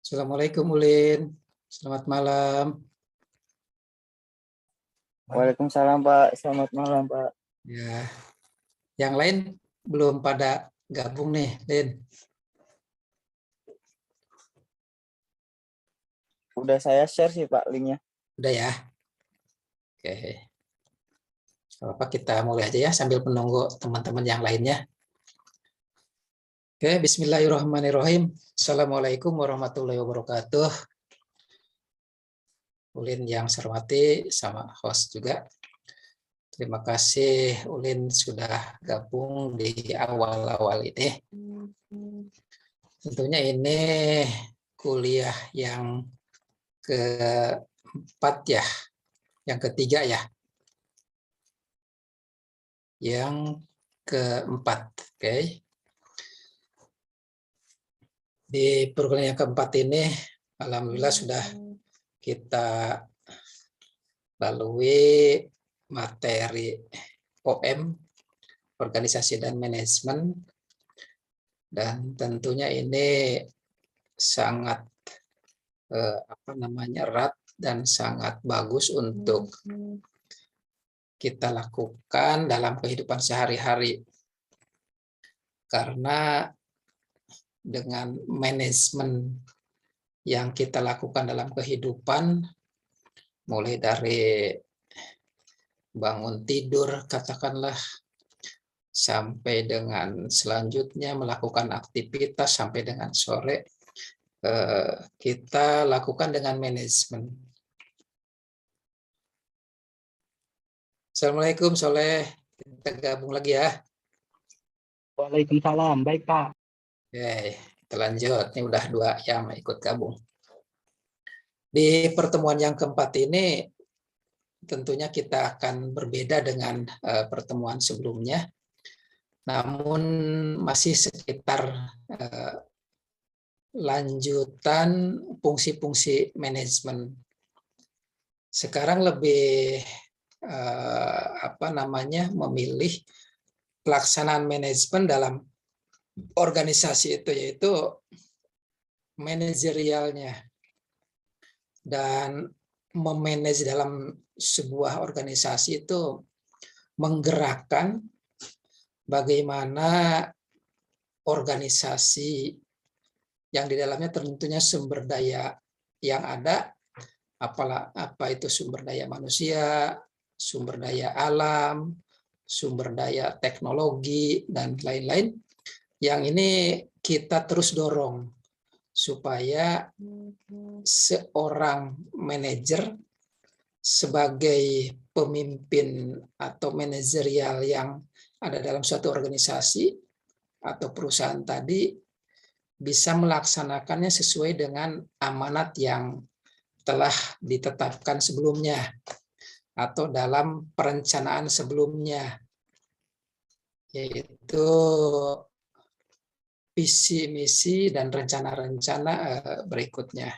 Assalamualaikum Ulin, selamat malam. Waalaikumsalam Pak, selamat malam Pak. Ya, yang lain belum pada gabung nih, Lin. Udah saya share sih Pak linknya. Udah ya. Oke. Apa kita mulai aja ya sambil menunggu teman-teman yang lainnya. Oke, Bismillahirrahmanirrahim. Assalamualaikum warahmatullahi wabarakatuh. Ulin yang saya hormati sama host juga. Terima kasih Ulin sudah gabung di awal-awal ini. Tentunya ini kuliah yang keempat ya, yang ketiga ya, yang keempat. Oke. Di perkuliahan yang keempat ini, alhamdulillah sudah kita lalui materi OM, organisasi dan manajemen, dan tentunya ini sangat erat dan sangat bagus untuk kita lakukan dalam kehidupan sehari-hari, karena dengan manajemen yang kita lakukan dalam kehidupan, mulai dari bangun tidur katakanlah, sampai dengan selanjutnya melakukan aktivitas sampai dengan sore, kita lakukan dengan manajemen. Assalamualaikum Soleh, kita gabung lagi ya. Waalaikumsalam, baik Pak. Oke, kita lanjut. Ini udah 2 yang ikut gabung. Di pertemuan yang keempat ini tentunya kita akan berbeda dengan pertemuan sebelumnya, namun masih sekitar lanjutan fungsi-fungsi manajemen. Sekarang lebih memilih pelaksanaan manajemen dalam organisasi itu, yaitu manajerialnya, dan memanage dalam sebuah organisasi itu menggerakkan bagaimana organisasi yang di dalamnya tentunya sumber daya yang ada, apa itu sumber daya manusia, sumber daya alam, sumber daya teknologi, dan lain-lain, yang ini kita terus dorong supaya seorang manajer sebagai pemimpin atau manajerial yang ada dalam suatu organisasi atau perusahaan tadi bisa melaksanakannya sesuai dengan amanat yang telah ditetapkan sebelumnya atau dalam perencanaan sebelumnya, yaitu visi misi dan rencana-rencana berikutnya.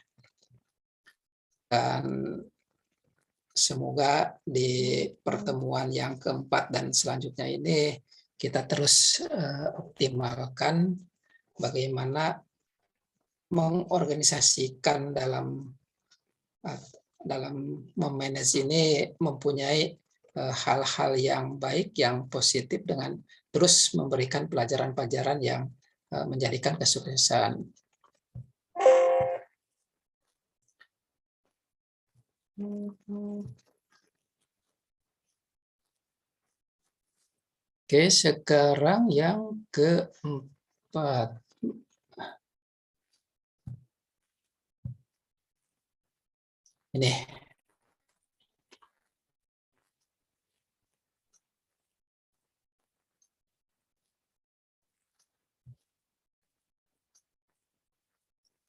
Dan semoga di pertemuan yang keempat dan selanjutnya ini kita terus optimalkan bagaimana mengorganisasikan dalam memanage ini mempunyai hal-hal yang baik, yang positif, dengan terus memberikan pelajaran-pelajaran yang menjadikan kesuksesan. Oke, sekarang yang keempat. Ini.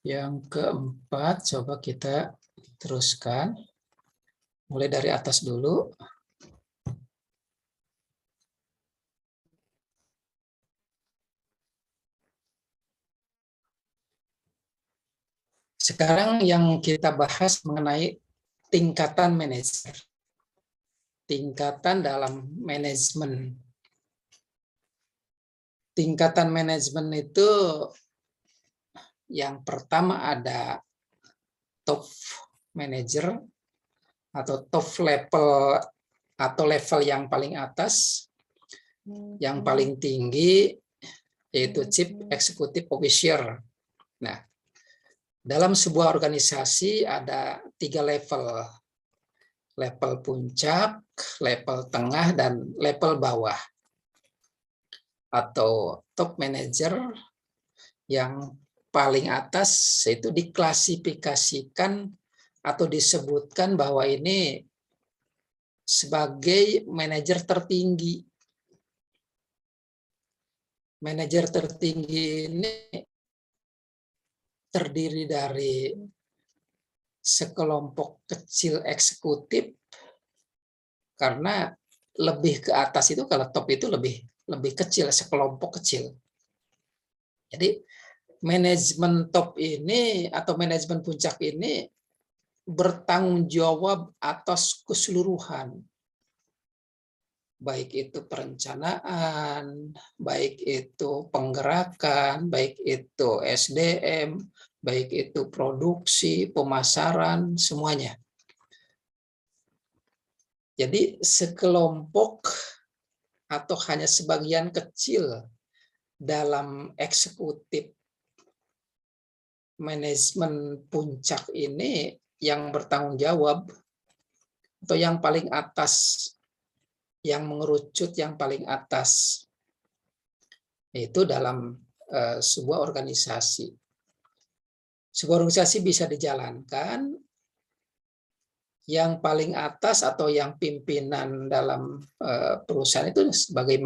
Yang keempat, coba kita teruskan. Mulai dari atas dulu. Sekarang yang kita bahas mengenai tingkatan manajer. Tingkatan dalam manajemen. Tingkatan manajemen itu yang pertama ada top manager atau top level atau level yang paling atas, yang paling tinggi yaitu Chief Executive Officer. Nah, dalam sebuah organisasi ada 3 level. Level puncak, level tengah, dan level bawah. Atau top manager yang paling atas itu diklasifikasikan atau disebutkan bahwa ini sebagai manajer tertinggi. Manajer tertinggi ini terdiri dari sekelompok kecil eksekutif, karena lebih ke atas itu kalau top itu lebih kecil, sekelompok kecil. Jadi manajemen top ini atau manajemen puncak ini bertanggung jawab atas keseluruhan, baik itu perencanaan, baik itu penggerakan, baik itu SDM, baik itu produksi, pemasaran, semuanya. Jadi sekelompok atau hanya sebagian kecil dalam eksekutif manajemen puncak ini yang bertanggung jawab atau yang paling atas, yang mengerucut yang paling atas, itu dalam sebuah organisasi. Sebuah organisasi bisa dijalankan yang paling atas atau yang pimpinan dalam perusahaan itu sebagai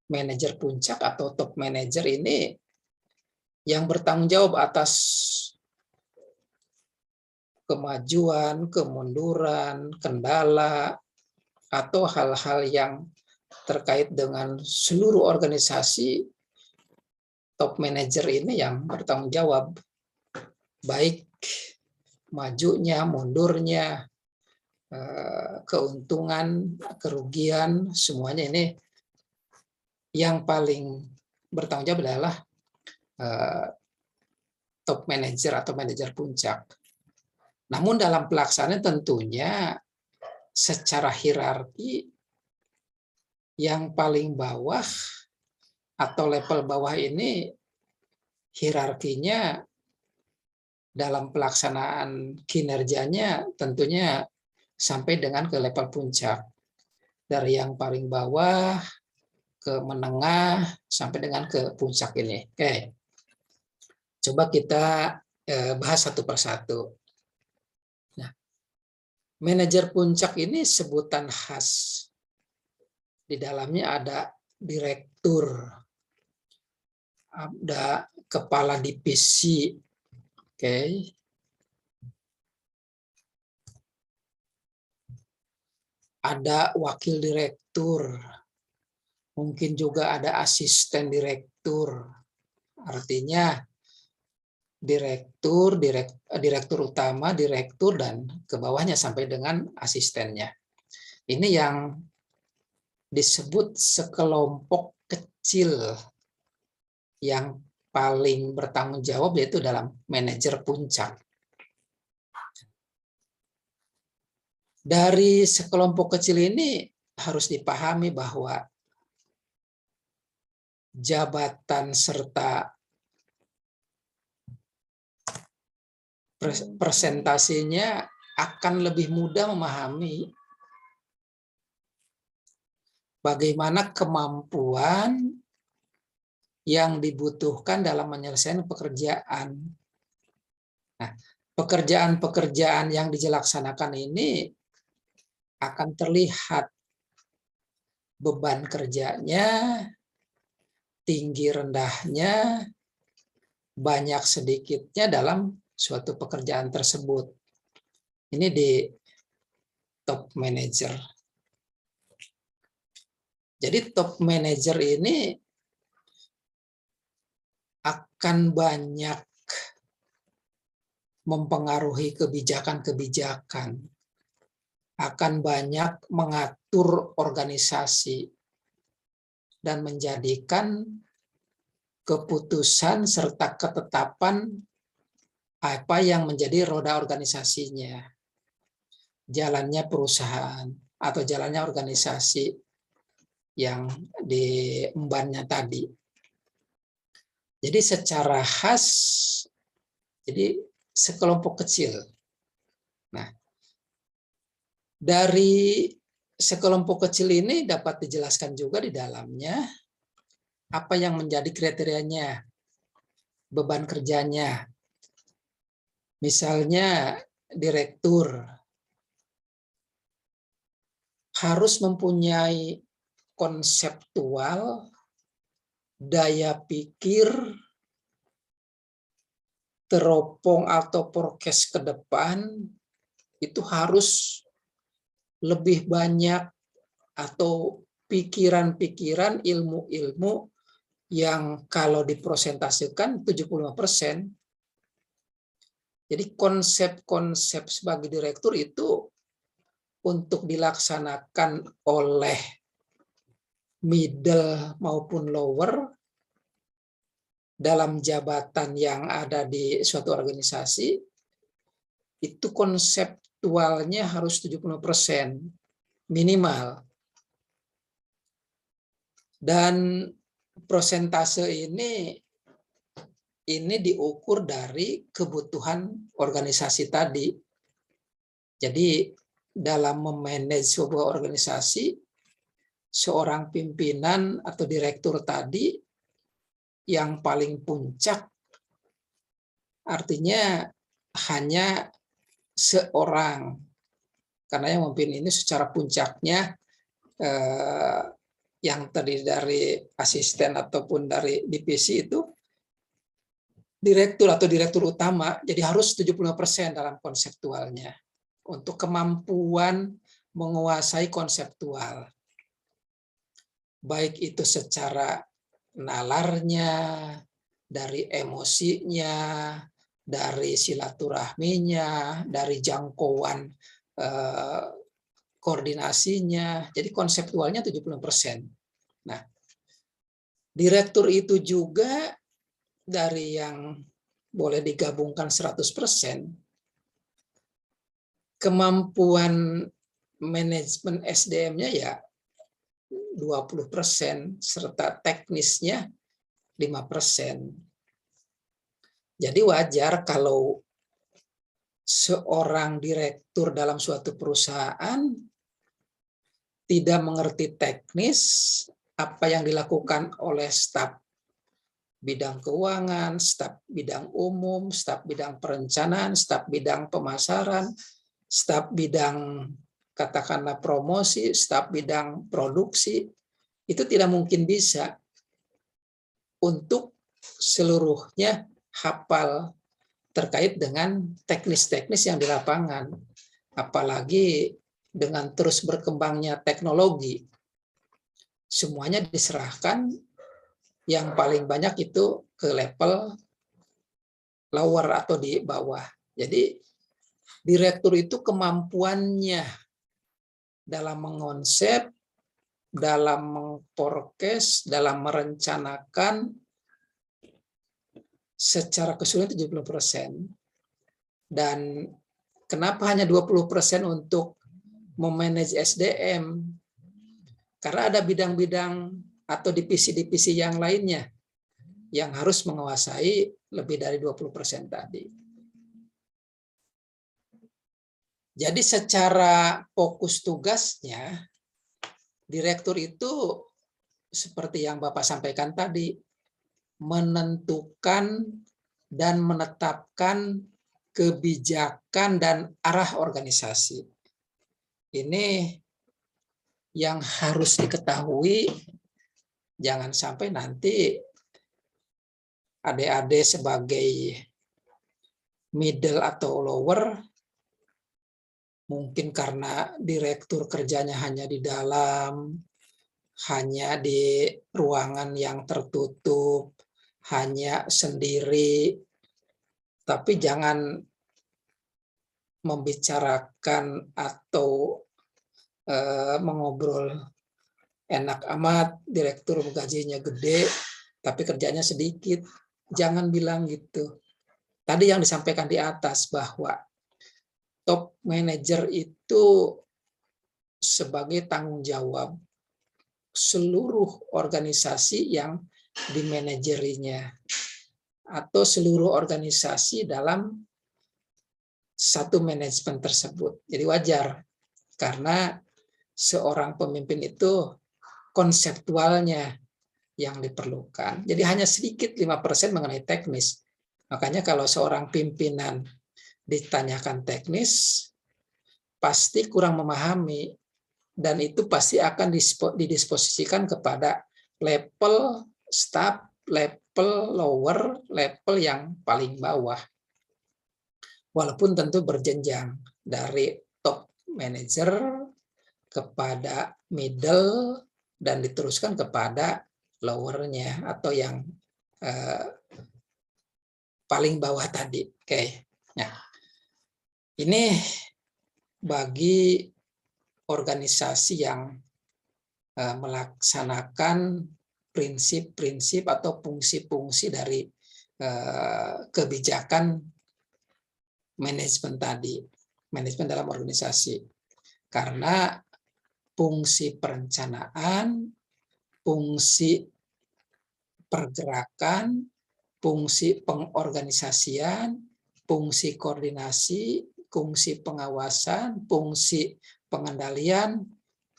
manajer puncak atau top manager ini yang bertanggung jawab atas kemajuan, kemunduran, kendala, atau hal-hal yang terkait dengan seluruh organisasi. Top manager ini yang bertanggung jawab, baik majunya, mundurnya, keuntungan, kerugian, semuanya ini yang paling bertanggung jawab adalah top manager atau manajer puncak. Namun dalam pelaksanaan tentunya secara hierarki yang paling bawah atau level bawah ini hierarkinya dalam pelaksanaan kinerjanya tentunya sampai dengan ke level puncak. Dari yang paling bawah ke menengah sampai dengan ke puncak ini. Oke. Coba kita bahas satu persatu. Nah, manajer puncak ini sebutan khas. Di dalamnya ada direktur, ada kepala divisi, oke. Ada wakil direktur, mungkin juga ada asisten direktur. Artinya direktur utama, direktur, dan ke bawahnya sampai dengan asistennya. Ini yang disebut sekelompok kecil yang paling bertanggung jawab, yaitu dalam manajer puncak. Dari sekelompok kecil ini harus dipahami bahwa jabatan serta presentasinya akan lebih mudah memahami bagaimana kemampuan yang dibutuhkan dalam menyelesaikan pekerjaan. Nah, pekerjaan-pekerjaan yang dilaksanakan ini akan terlihat beban kerjanya, tinggi rendahnya, banyak sedikitnya dalam suatu pekerjaan tersebut. Ini di top manager. Jadi top manager ini akan banyak mempengaruhi kebijakan-kebijakan, akan banyak mengatur organisasi, dan menjadikan keputusan serta ketetapan apa yang menjadi roda organisasinya, jalannya perusahaan atau jalannya organisasi yang diembannya tadi. Jadi secara khas, jadi sekelompok kecil. Nah, dari sekelompok kecil ini dapat dijelaskan juga di dalamnya apa yang menjadi kriterianya, beban kerjanya. Misalnya direktur harus mempunyai konseptual, daya pikir, teropong atau forecast ke depan, itu harus lebih banyak atau pikiran-pikiran, ilmu-ilmu yang kalau dipresentasikan 75%. Jadi konsep-konsep sebagai direktur itu untuk dilaksanakan oleh middle maupun lower dalam jabatan yang ada di suatu organisasi, itu konseptualnya harus 70% minimal. Dan persentase ini diukur dari kebutuhan organisasi tadi. Jadi dalam memanage sebuah organisasi, seorang pimpinan atau direktur tadi yang paling puncak artinya hanya seorang, karena yang memimpin ini secara puncaknya yang terdiri dari asisten ataupun dari divisi itu direktur atau direktur utama, jadi harus 75% dalam konseptualnya untuk kemampuan menguasai konseptual. Baik itu secara nalarnya, dari emosinya, dari silaturahminya, dari jangkauan koordinasinya. Jadi konseptualnya 70%. Nah, direktur itu juga dari yang boleh digabungkan 100%, kemampuan manajemen SDM-nya ya 20%, serta teknisnya 5%. Jadi wajar kalau seorang direktur dalam suatu perusahaan tidak mengerti teknis apa yang dilakukan oleh staf bidang keuangan, staf bidang umum, staf bidang perencanaan, staf bidang pemasaran, staf bidang katakanlah promosi, staf bidang produksi, itu tidak mungkin bisa untuk seluruhnya hafal terkait dengan teknis-teknis yang di lapangan. Apalagi dengan terus berkembangnya teknologi, semuanya diserahkan yang paling banyak itu ke level lower atau di bawah. Jadi direktur itu kemampuannya dalam mengonsep, dalam mengforecast, dalam merencanakan secara keseluruhan 70%. Dan kenapa hanya 20% untuk memanage SDM? Karena ada bidang-bidang atau divisi-divisi yang lainnya yang harus menguasai lebih dari 20% tadi. Jadi secara fokus tugasnya, direktur itu seperti yang Bapak sampaikan tadi, menentukan dan menetapkan kebijakan dan arah organisasi. Ini yang harus diketahui, jangan sampai nanti adik-adik sebagai middle atau lower, mungkin karena direktur kerjanya hanya di dalam, hanya di ruangan yang tertutup, hanya sendiri, tapi jangan membicarakan atau mengobrol enak amat, direktur gajinya gede, tapi kerjanya sedikit. Jangan bilang gitu. tadi yang disampaikan di atas bahwa top manager itu sebagai tanggung jawab seluruh organisasi yang dimanajerinya atau seluruh organisasi dalam satu manajemen tersebut. Jadi wajar karena seorang pemimpin itu konseptualnya yang diperlukan. Jadi hanya sedikit 5% mengenai teknis. Makanya kalau seorang pimpinan ditanyakan teknis, pasti kurang memahami, dan itu pasti akan didisposisikan kepada level staff, level lower, level yang paling bawah. Walaupun tentu berjenjang dari top manager kepada middle dan diteruskan kepada lowernya atau yang paling bawah tadi. Oke. Nah, ini bagi organisasi yang melaksanakan prinsip-prinsip atau fungsi-fungsi dari kebijakan manajemen tadi, manajemen dalam organisasi. Karena fungsi perencanaan, fungsi pergerakan, fungsi pengorganisasian, fungsi koordinasi, fungsi pengawasan, fungsi pengendalian,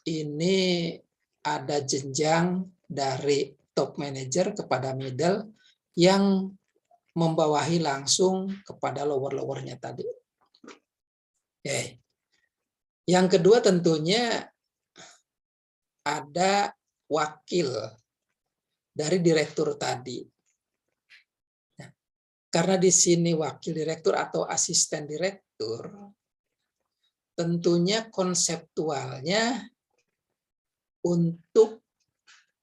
ini ada jenjang dari top manager kepada middle yang membawahi langsung kepada lower-lowernya tadi. Oke. Yang kedua tentunya ada wakil dari direktur tadi. Nah, karena di sini wakil direktur atau asisten direktur, tentunya konseptualnya untuk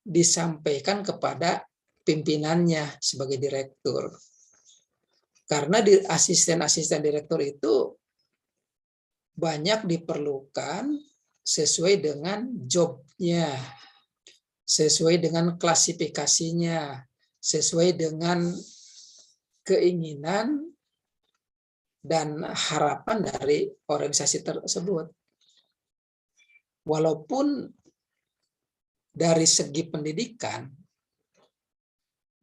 disampaikan kepada pimpinannya sebagai direktur. Karena di asisten-asisten direktur itu banyak diperlukan sesuai dengan job-nya, sesuai dengan klasifikasinya, sesuai dengan keinginan dan harapan dari organisasi tersebut. Walaupun dari segi pendidikan,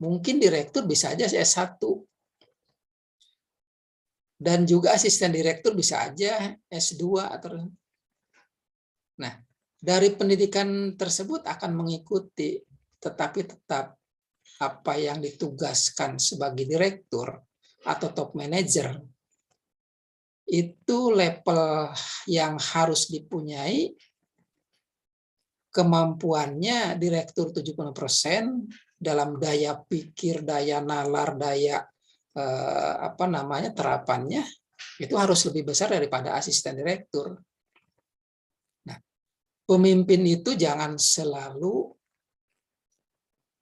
mungkin direktur bisa aja S1. Dan juga asisten direktur bisa aja S2 atau. Nah, dari pendidikan tersebut akan mengikuti, tetapi tetap apa yang ditugaskan sebagai direktur atau top manager itu level yang harus dipunyai, kemampuannya direktur 70% dalam daya pikir, daya nalar, daya terapannya itu harus lebih besar daripada asisten direktur. Nah, pemimpin itu jangan selalu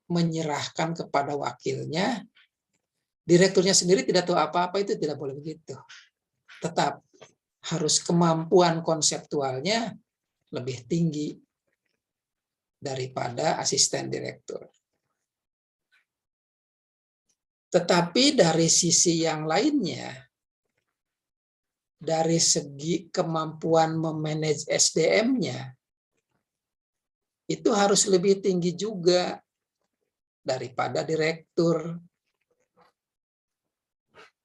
menyerahkan kepada wakilnya, direkturnya sendiri tidak tahu apa-apa, itu tidak boleh begitu. Tetap harus kemampuan konseptualnya lebih tinggi daripada asisten direktur. Tetapi dari sisi yang lainnya, dari segi kemampuan memanage SDM-nya, itu harus lebih tinggi juga daripada direktur.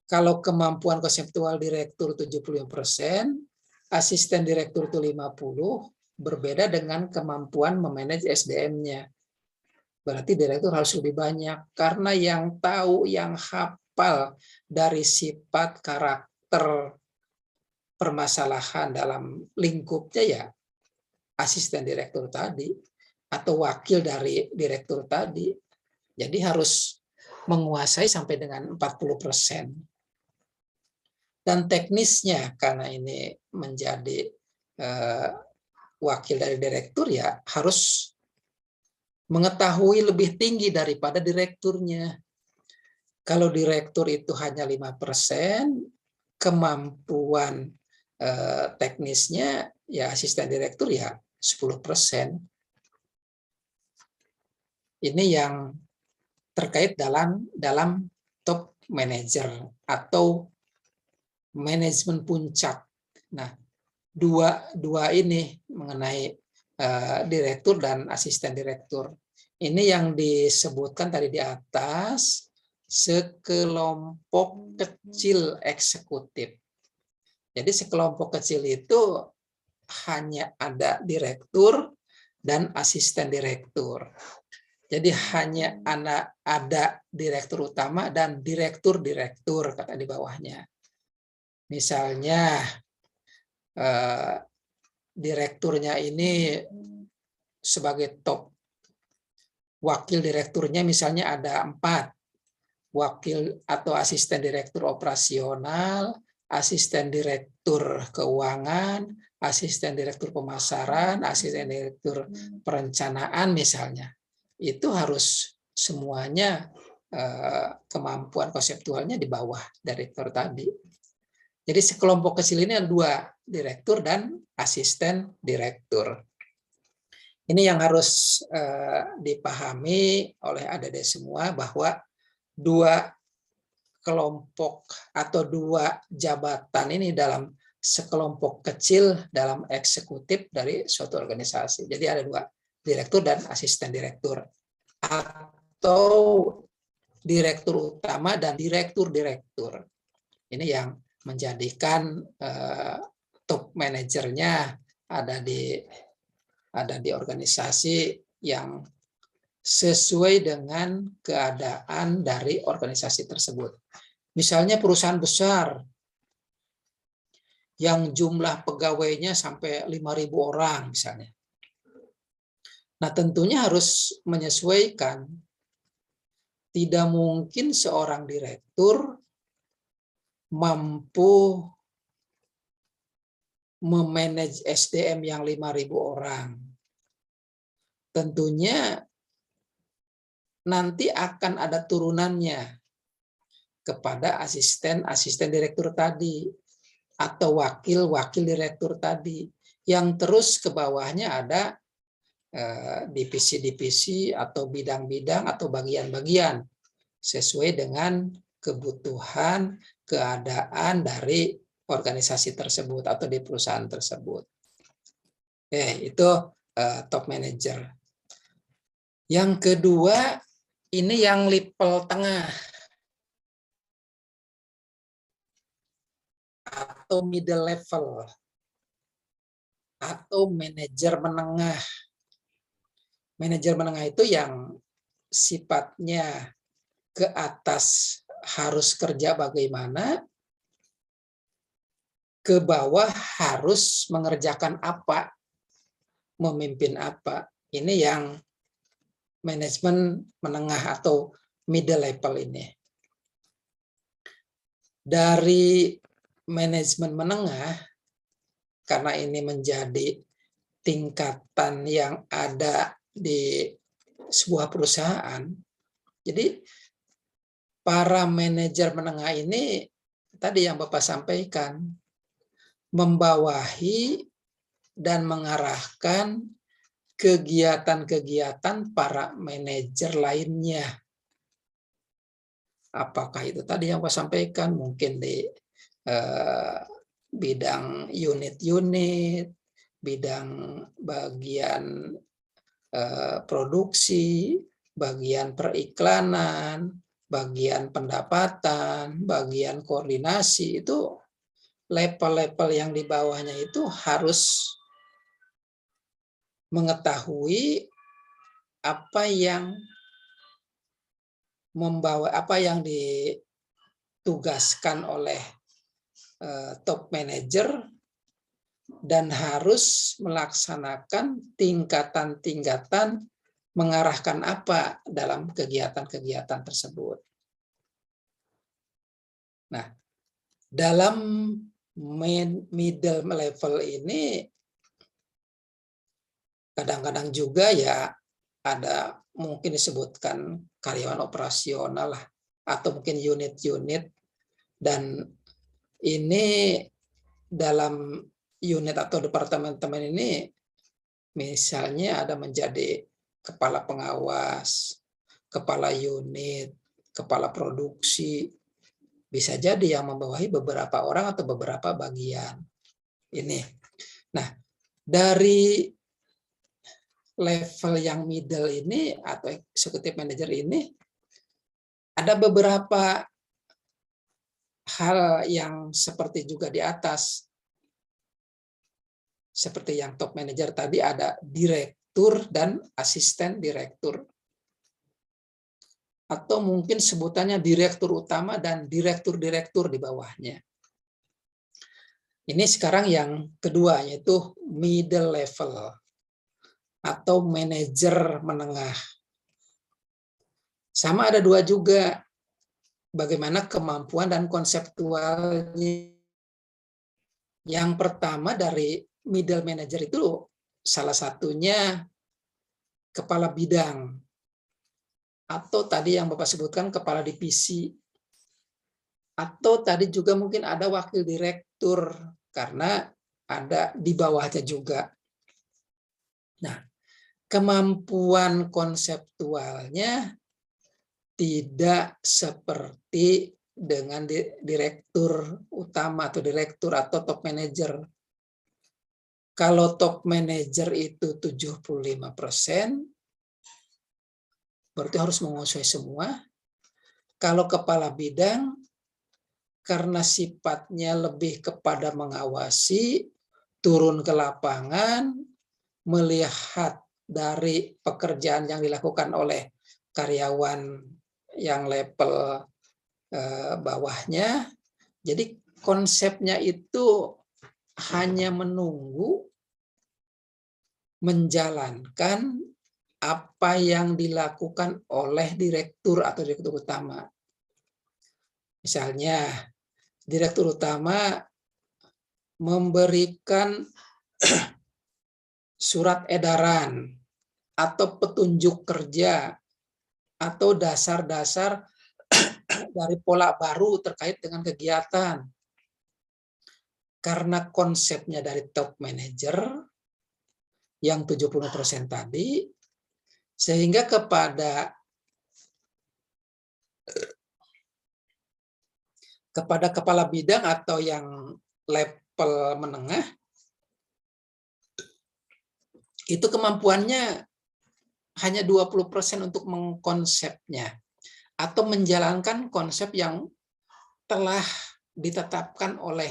Kalau kemampuan konseptual direktur 75%, asisten direktur itu 50%, berbeda dengan kemampuan memanage SDM-nya. Berarti direktur harus lebih banyak, karena yang tahu, yang hafal dari sifat karakter permasalahan dalam lingkupnya ya asisten direktur tadi atau wakil dari direktur tadi. Jadi harus menguasai sampai dengan 40%. Dan teknisnya, karena ini menjadi wakil dari direktur, ya harus mengetahui lebih tinggi daripada direkturnya. Kalau direktur itu hanya 5%, kemampuan teknisnya ya asisten direktur ya 10%. Ini yang terkait dalam top manager atau manajemen puncak. Nah, dua ini mengenai direktur dan asisten direktur. Ini yang disebutkan tadi di atas, sekelompok kecil eksekutif. Jadi sekelompok kecil itu hanya ada direktur dan asisten direktur. Jadi hanya ada direktur utama dan direktur-direktur kata di bawahnya. Misalnya direkturnya ini sebagai top, wakil direkturnya misalnya ada 4, wakil atau asisten direktur operasional, asisten direktur keuangan, asisten direktur pemasaran, asisten direktur perencanaan misalnya. Itu harus semuanya kemampuan konseptualnya di bawah direktur tadi. Jadi sekelompok kecil ini ada 2, direktur dan asisten direktur. Ini yang harus dipahami oleh adik-adik semua, bahwa 2 kelompok atau 2 jabatan ini dalam sekelompok kecil dalam eksekutif dari suatu organisasi. Jadi ada 2, direktur dan asisten direktur, atau direktur utama dan direktur-direktur. Ini yang menjadikan top manajernya ada di organisasi yang sesuai dengan keadaan dari organisasi tersebut. Misalnya perusahaan besar yang jumlah pegawainya sampai 5.000 orang misalnya. Nah, tentunya harus menyesuaikan. Tidak mungkin seorang direktur mampu memanage SDM yang 5.000 orang. Tentunya nanti akan ada turunannya kepada asisten direktur tadi atau wakil direktur tadi, yang terus ke bawahnya ada divisi-divisi atau bidang-bidang atau bagian-bagian sesuai dengan kebutuhan keadaan dari organisasi tersebut atau di perusahaan tersebut. Itu top manager. Yang kedua, ini yang level tengah atau middle level atau manajer menengah. Manajer menengah itu yang sifatnya ke atas harus kerja bagaimana, ke bawah harus mengerjakan apa, memimpin apa. Ini yang manajemen menengah atau middle level ini. Dari manajemen menengah, karena ini menjadi tingkatan yang ada di sebuah perusahaan, jadi para manajer menengah ini tadi yang Bapak sampaikan, membawahi dan mengarahkan kegiatan-kegiatan para manajer lainnya. Apakah itu tadi yang Bapak sampaikan, mungkin di bidang unit-unit, bidang bagian produksi, bagian periklanan, bagian pendapatan, bagian koordinasi, itu level-level yang di bawahnya itu harus mengetahui apa yang ditugaskan oleh top manager dan harus melaksanakan tingkatan-tingkatan mengarahkan apa dalam kegiatan-kegiatan tersebut. Nah, dalam middle level ini kadang-kadang juga ya ada mungkin disebutkan karyawan operasional lah, atau mungkin unit-unit, dan ini dalam unit atau departemen ini misalnya ada menjadi kepala pengawas, kepala unit, kepala produksi, Bisa jadi yang membawahi beberapa orang atau beberapa bagian. Ini. Nah, dari level yang middle ini atau executive manager ini ada beberapa hal yang seperti juga di atas. Seperti yang top manager tadi ada direktur dan asisten direktur. Atau mungkin sebutannya direktur utama dan direktur-direktur di bawahnya. Ini sekarang yang kedua, yaitu middle level atau manajer menengah. Sama ada dua juga, bagaimana kemampuan dan konseptualnya. Yang pertama dari middle manager itu salah satunya kepala bidang, atau tadi yang Bapak sebutkan kepala divisi, atau tadi juga mungkin ada wakil direktur, karena ada di bawahnya juga. Nah, kemampuan konseptualnya tidak seperti dengan direktur utama atau direktur atau top manager. Kalau top manager itu 75%, berarti harus menguasai semua. Kalau kepala bidang, karena sifatnya lebih kepada mengawasi, turun ke lapangan, melihat dari pekerjaan yang dilakukan oleh karyawan yang level bawahnya. Jadi konsepnya itu hanya menunggu, menjalankan apa yang dilakukan oleh direktur atau direktur utama. Misalnya, direktur utama memberikan surat edaran atau petunjuk kerja atau dasar-dasar dari pola baru terkait dengan kegiatan. Karena konsepnya dari top manager yang 70% tadi, sehingga kepada kepala bidang atau yang level menengah, itu kemampuannya hanya 20% untuk mengkonsepnya atau menjalankan konsep yang telah ditetapkan oleh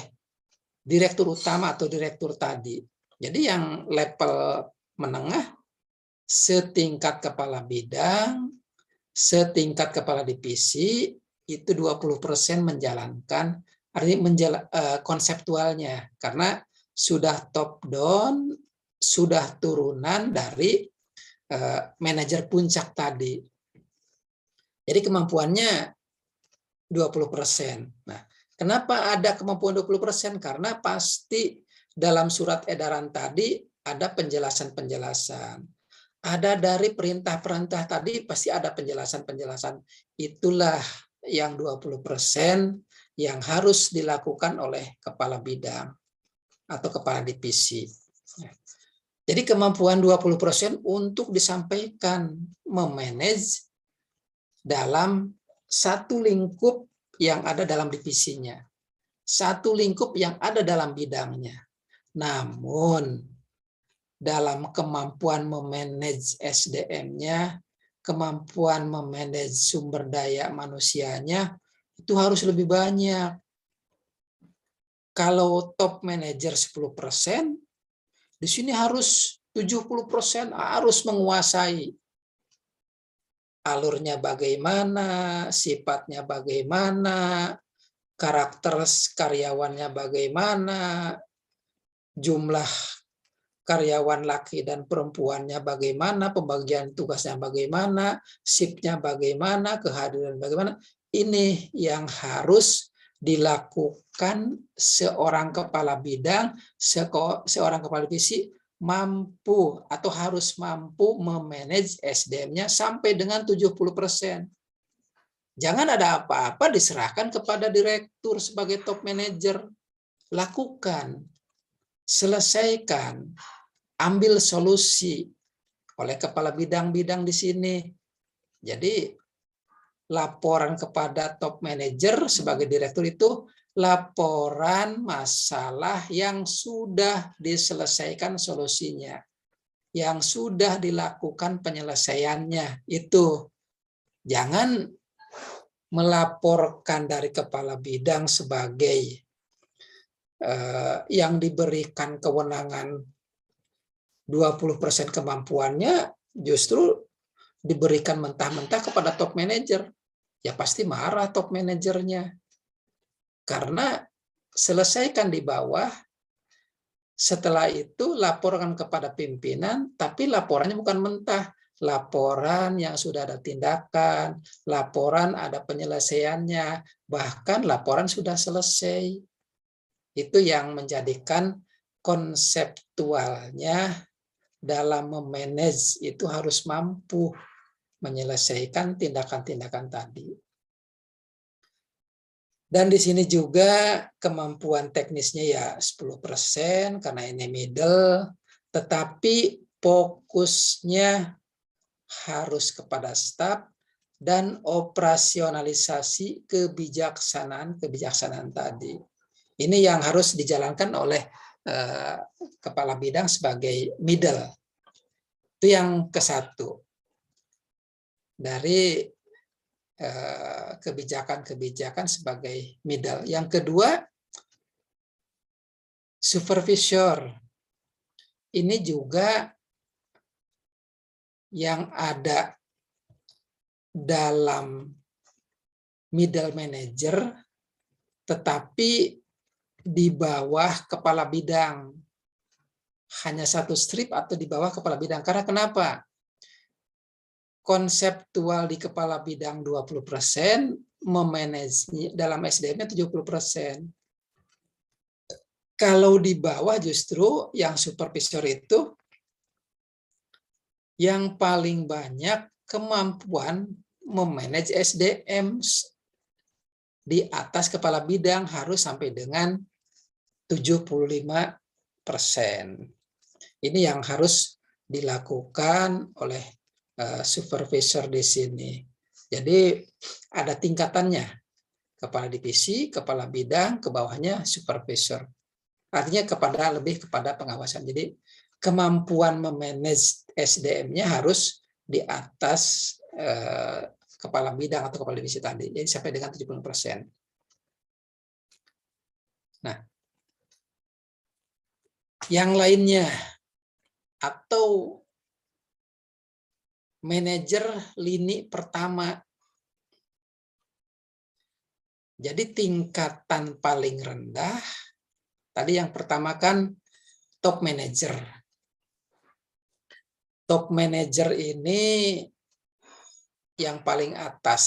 direktur utama atau direktur tadi. Jadi yang level menengah setingkat kepala bidang, setingkat kepala divisi, itu 20% menjalankan, artinya konseptualnya, karena sudah top down, sudah turunan dari manajer puncak tadi. Jadi kemampuannya 20%. Nah, kenapa ada kemampuan 20%? Karena pasti dalam surat edaran tadi ada penjelasan-penjelasan. Ada dari perintah-perintah tadi pasti ada penjelasan-penjelasan. Itulah yang 20% yang harus dilakukan oleh kepala bidang atau kepala divisi. Jadi kemampuan 20% untuk disampaikan, memanage dalam satu lingkup yang ada dalam divisinya, satu lingkup yang ada dalam bidangnya. Namun, dalam kemampuan memanage SDM-nya, kemampuan memanage sumber daya manusianya, itu harus lebih banyak. Kalau top manager 10%, di sini harus 70% harus menguasai. Alurnya bagaimana, sifatnya bagaimana, karakter karyawannya bagaimana, jumlah karyawan laki dan perempuannya bagaimana, pembagian tugasnya bagaimana, shift-nya bagaimana, kehadiran bagaimana. Ini yang harus dilakukan seorang kepala bidang, seorang kepala divisi mampu atau harus mampu memanage SDM-nya sampai dengan 70%. Jangan ada apa-apa diserahkan kepada direktur sebagai top manager. Lakukan, selesaikan, ambil solusi oleh kepala bidang-bidang di sini. Jadi laporan kepada top manager sebagai direktur itu laporan masalah yang sudah diselesaikan solusinya, yang sudah dilakukan penyelesaiannya. Itu jangan melaporkan dari kepala bidang sebagai yang diberikan kewenangan 20% kemampuannya justru diberikan mentah-mentah kepada top manager. Ya pasti marah top manajernya. Karena selesaikan di bawah, setelah itu laporkan kepada pimpinan, tapi laporannya bukan mentah. Laporan yang sudah ada tindakan, laporan ada penyelesaiannya, bahkan laporan sudah selesai. Itu yang menjadikan konseptualnya dalam memanage itu harus mampu menyelesaikan tindakan-tindakan tadi. Dan di sini juga kemampuan teknisnya ya 10% karena ini middle, tetapi fokusnya harus kepada staf dan operasionalisasi kebijaksanaan tadi. Ini yang harus dijalankan oleh kepala bidang sebagai middle. Itu yang ke-1. Dari kebijakan-kebijakan sebagai middle. Yang kedua, supervisor. Ini juga yang ada dalam middle manager, tetapi di bawah kepala bidang. Hanya satu strip atau di bawah kepala bidang. Karena kenapa? Konseptual di kepala bidang 20%, memanage dalam SDM-nya 70%. Kalau di bawah justru yang supervisor itu yang paling banyak kemampuan memanage SDM di atas kepala bidang harus sampai dengan 75%. Ini yang harus dilakukan oleh supervisor di sini. Jadi ada tingkatannya. Kepala divisi, kepala bidang, ke bawahnya supervisor. Artinya lebih kepada pengawasan. Jadi kemampuan memanage SDM-nya harus di atas kepala bidang atau kepala divisi tadi. Jadi sampai dengan 70%. Nah, yang lainnya atau manajer lini pertama. Jadi tingkatan paling rendah, tadi yang pertama kan top manager. Top manager ini yang paling atas,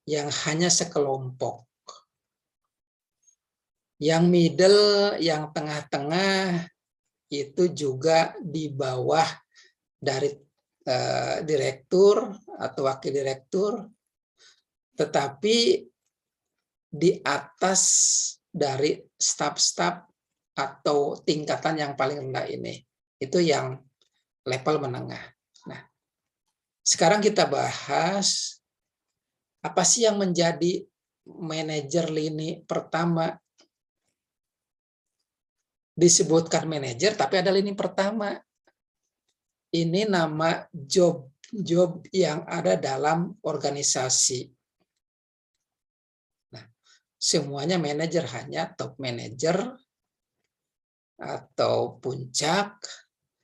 yang hanya sekelompok. Yang middle, yang tengah-tengah, itu juga di bawah dari direktur atau wakil direktur, tetapi di atas dari staf-staf atau tingkatan yang paling rendah ini. Itu yang level menengah. Nah, sekarang kita bahas apa sih yang menjadi manajer lini pertama. Disebutkan manajer, tapi ada lini pertama. Ini nama job yang ada dalam organisasi. Nah, semuanya manajer, hanya top manager atau puncak,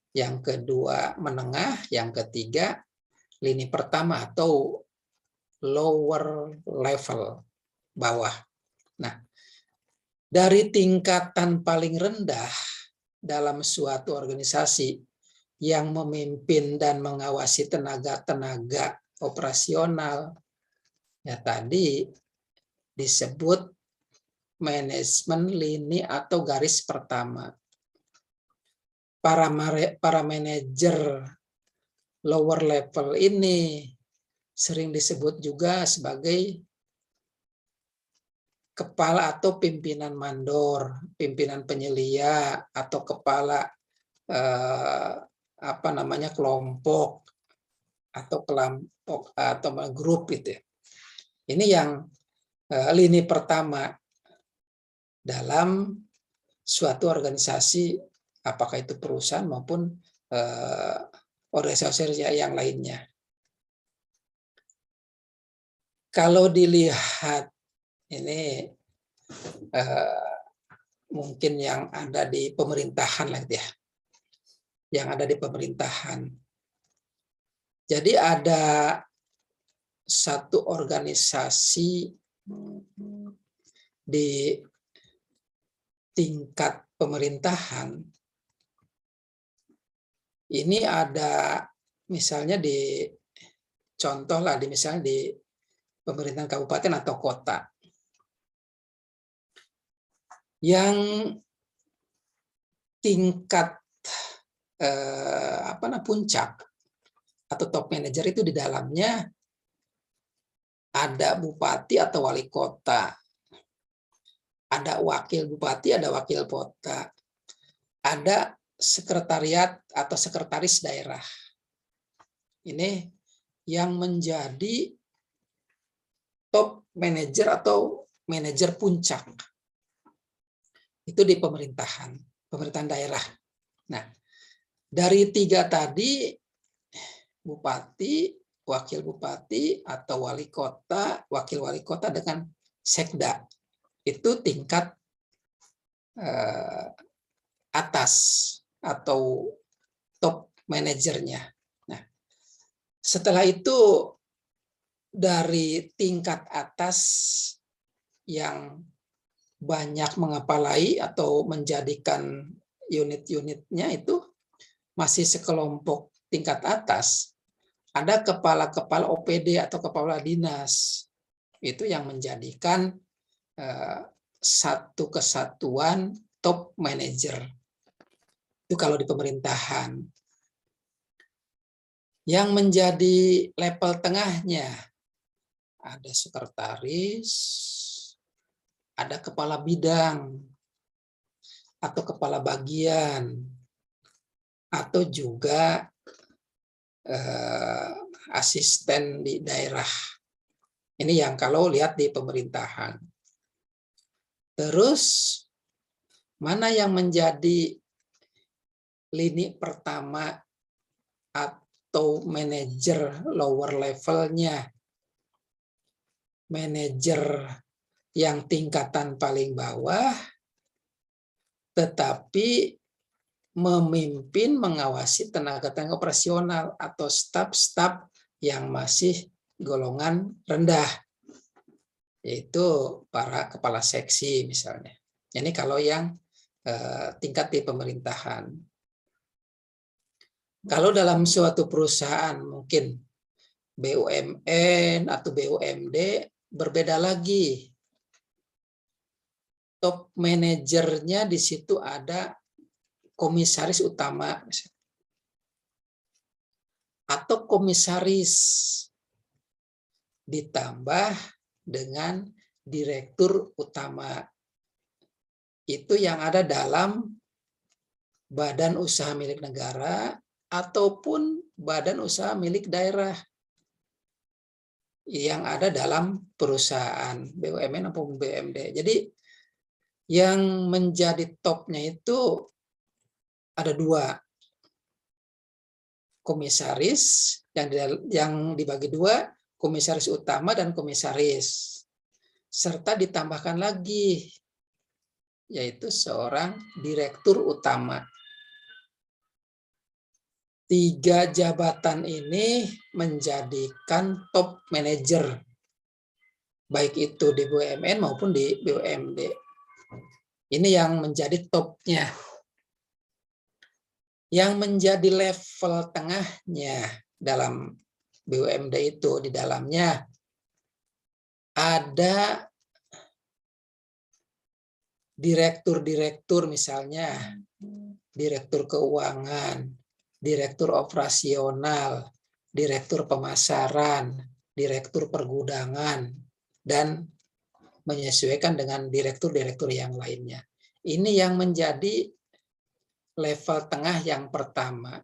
yang kedua menengah, yang ketiga lini pertama atau lower level, bawah. Nah, dari tingkatan paling rendah dalam suatu organisasi yang memimpin dan mengawasi tenaga-tenaga operasional, ya tadi disebut manajemen lini atau garis pertama. Para manajer lower level ini sering disebut juga sebagai kepala atau pimpinan mandor, pimpinan penyelia, atau kepala kelompok atau kelompok atau grup gitu ya. Ini yang lini pertama dalam suatu organisasi, apakah itu perusahaan maupun organisasi yang lainnya. Kalau dilihat ini mungkin yang ada di pemerintahan lah gitu ya, yang ada di pemerintahan. Jadi ada satu organisasi di tingkat pemerintahan, ini ada misalnya di contoh lah, misalnya di pemerintahan kabupaten atau kota, yang tingkat puncak atau top manager itu di dalamnya ada bupati atau wali kota, ada wakil bupati, ada wakil kota, ada sekretariat atau sekretaris daerah. Ini yang menjadi top manager atau manajer puncak. Itu di pemerintahan daerah. Nah, dari 3 tadi, bupati, wakil bupati, atau wali kota, wakil wali kota dengan sekda, itu tingkat atas atau top manajernya. Nah, setelah itu dari tingkat atas yang banyak mengepalai atau menjadikan unit-unitnya itu masih sekelompok tingkat atas, ada kepala-kepala OPD atau kepala dinas. Itu yang menjadikan satu kesatuan top manager. Itu kalau di pemerintahan. Yang menjadi level tengahnya ada sekretaris, ada kepala bidang, atau kepala bagian, atau juga asisten di daerah. Ini yang kalau lihat di pemerintahan. Terus, mana yang menjadi lini pertama atau manajer lower levelnya? Manajer yang tingkatan paling bawah, tetapi memimpin, mengawasi tenaga-tenaga operasional atau staf-staf yang masih golongan rendah, yaitu para kepala seksi misalnya. Ini kalau yang tingkat di pemerintahan. Kalau dalam suatu perusahaan mungkin BUMN atau BUMD berbeda lagi. Top manajernya di situ ada komisaris utama atau komisaris ditambah dengan direktur utama. Itu yang ada dalam badan usaha milik negara ataupun badan usaha milik daerah yang ada dalam perusahaan BUMN maupun BUMD. Jadi yang menjadi topnya itu ada 2, komisaris yang dibagi 2, komisaris utama dan komisaris, serta ditambahkan lagi yaitu seorang direktur utama. 3 jabatan ini menjadikan top manager, baik itu di BUMN maupun di BUMD. Ini yang menjadi topnya. Yang menjadi level tengahnya dalam BUMD itu, di dalamnya ada direktur-direktur, misalnya direktur keuangan, direktur operasional, direktur pemasaran, direktur pergudangan, dan menyesuaikan dengan direktur-direktur yang lainnya. Ini yang menjadi level tengah yang pertama.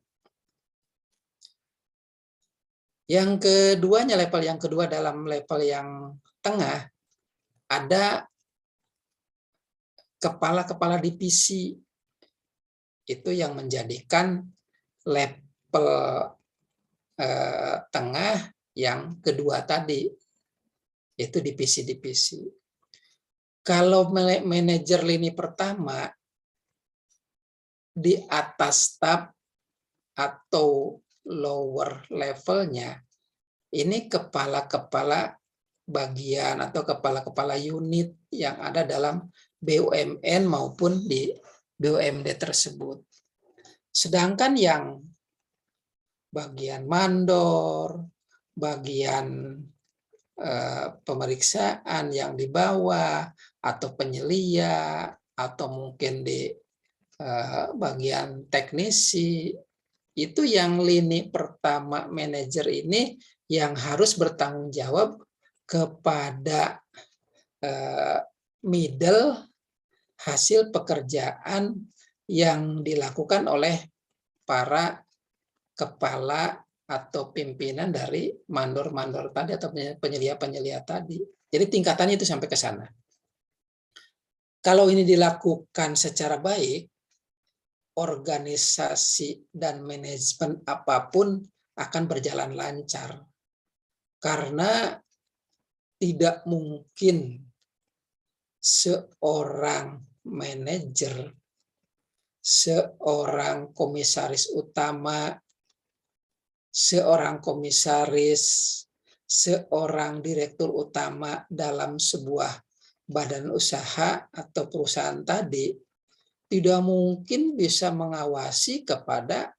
Yang keduanya, level yang kedua dalam level yang tengah, ada kepala-kepala divisi. Itu yang menjadikan level tengah yang kedua tadi, itu divisi-divisi. Kalau manajer lini pertama, di atas staf atau lower levelnya, ini kepala-kepala bagian atau kepala-kepala unit yang ada dalam BUMN maupun di BUMD tersebut. Sedangkan yang bagian mandor, bagian pemeriksaan yang di bawah, atau penyelia, atau mungkin di bagian teknisi, itu yang lini pertama manajer ini yang harus bertanggung jawab kepada middle hasil pekerjaan yang dilakukan oleh para kepala atau pimpinan dari mandor-mandor tadi atau penyelia-penyelia tadi. Jadi tingkatannya itu sampai ke sana. Kalau ini dilakukan secara baik, organisasi dan manajemen apapun akan berjalan lancar. Karena tidak mungkin seorang manajer, seorang komisaris utama, seorang komisaris, seorang direktur utama dalam sebuah badan usaha atau perusahaan tadi tidak mungkin bisa mengawasi kepada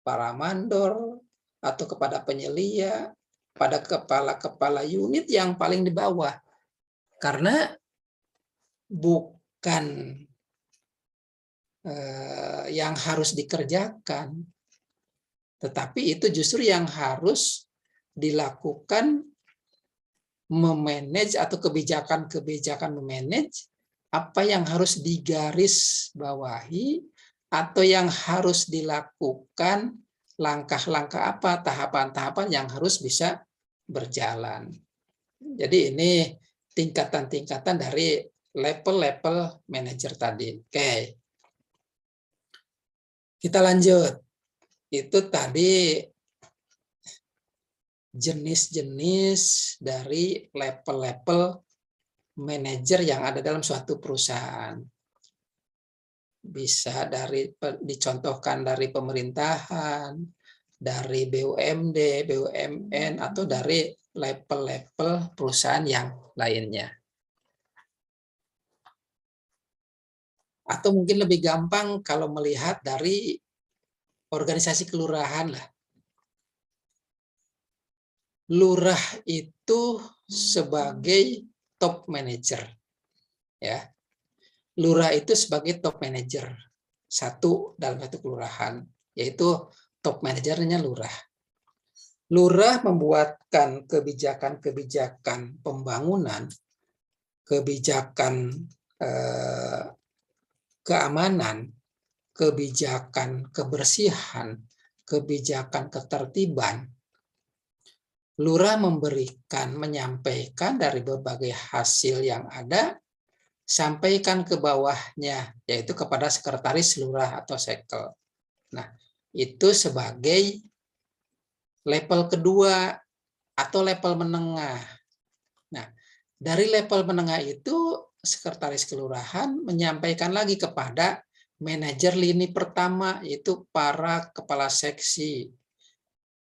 para mandor atau kepada penyelia, pada kepala-kepala unit yang paling di bawah. Karena bukan yang harus dikerjakan, tetapi itu justru yang harus dilakukan, memanage atau kebijakan-kebijakan memanage apa yang harus digaris bawahi atau yang harus dilakukan, langkah-langkah apa, tahapan-tahapan yang harus bisa berjalan. Jadi ini tingkatan-tingkatan dari level-level manajer tadi. Oke. Kita lanjut. Itu tadi jenis-jenis dari level-level manajer yang ada dalam suatu perusahaan. Bisa dicontohkan dari pemerintahan, dari BUMD, BUMN, atau dari level-level perusahaan yang lainnya. Atau mungkin lebih gampang kalau melihat dari organisasi kelurahan lah. Lurah itu sebagai top manager, ya. Lurah itu sebagai top manager satu dalam satu kelurahan, yaitu top manajernya lurah. Lurah membuatkan kebijakan-kebijakan pembangunan, kebijakan keamanan, kebijakan kebersihan, kebijakan ketertiban. Lurah menyampaikan dari berbagai hasil yang ada, sampaikan ke bawahnya, yaitu kepada sekretaris lurah atau sekel. Nah, itu sebagai level kedua atau level menengah. Nah, dari level menengah itu, sekretaris kelurahan menyampaikan lagi kepada manajer lini pertama, yaitu para kepala seksi.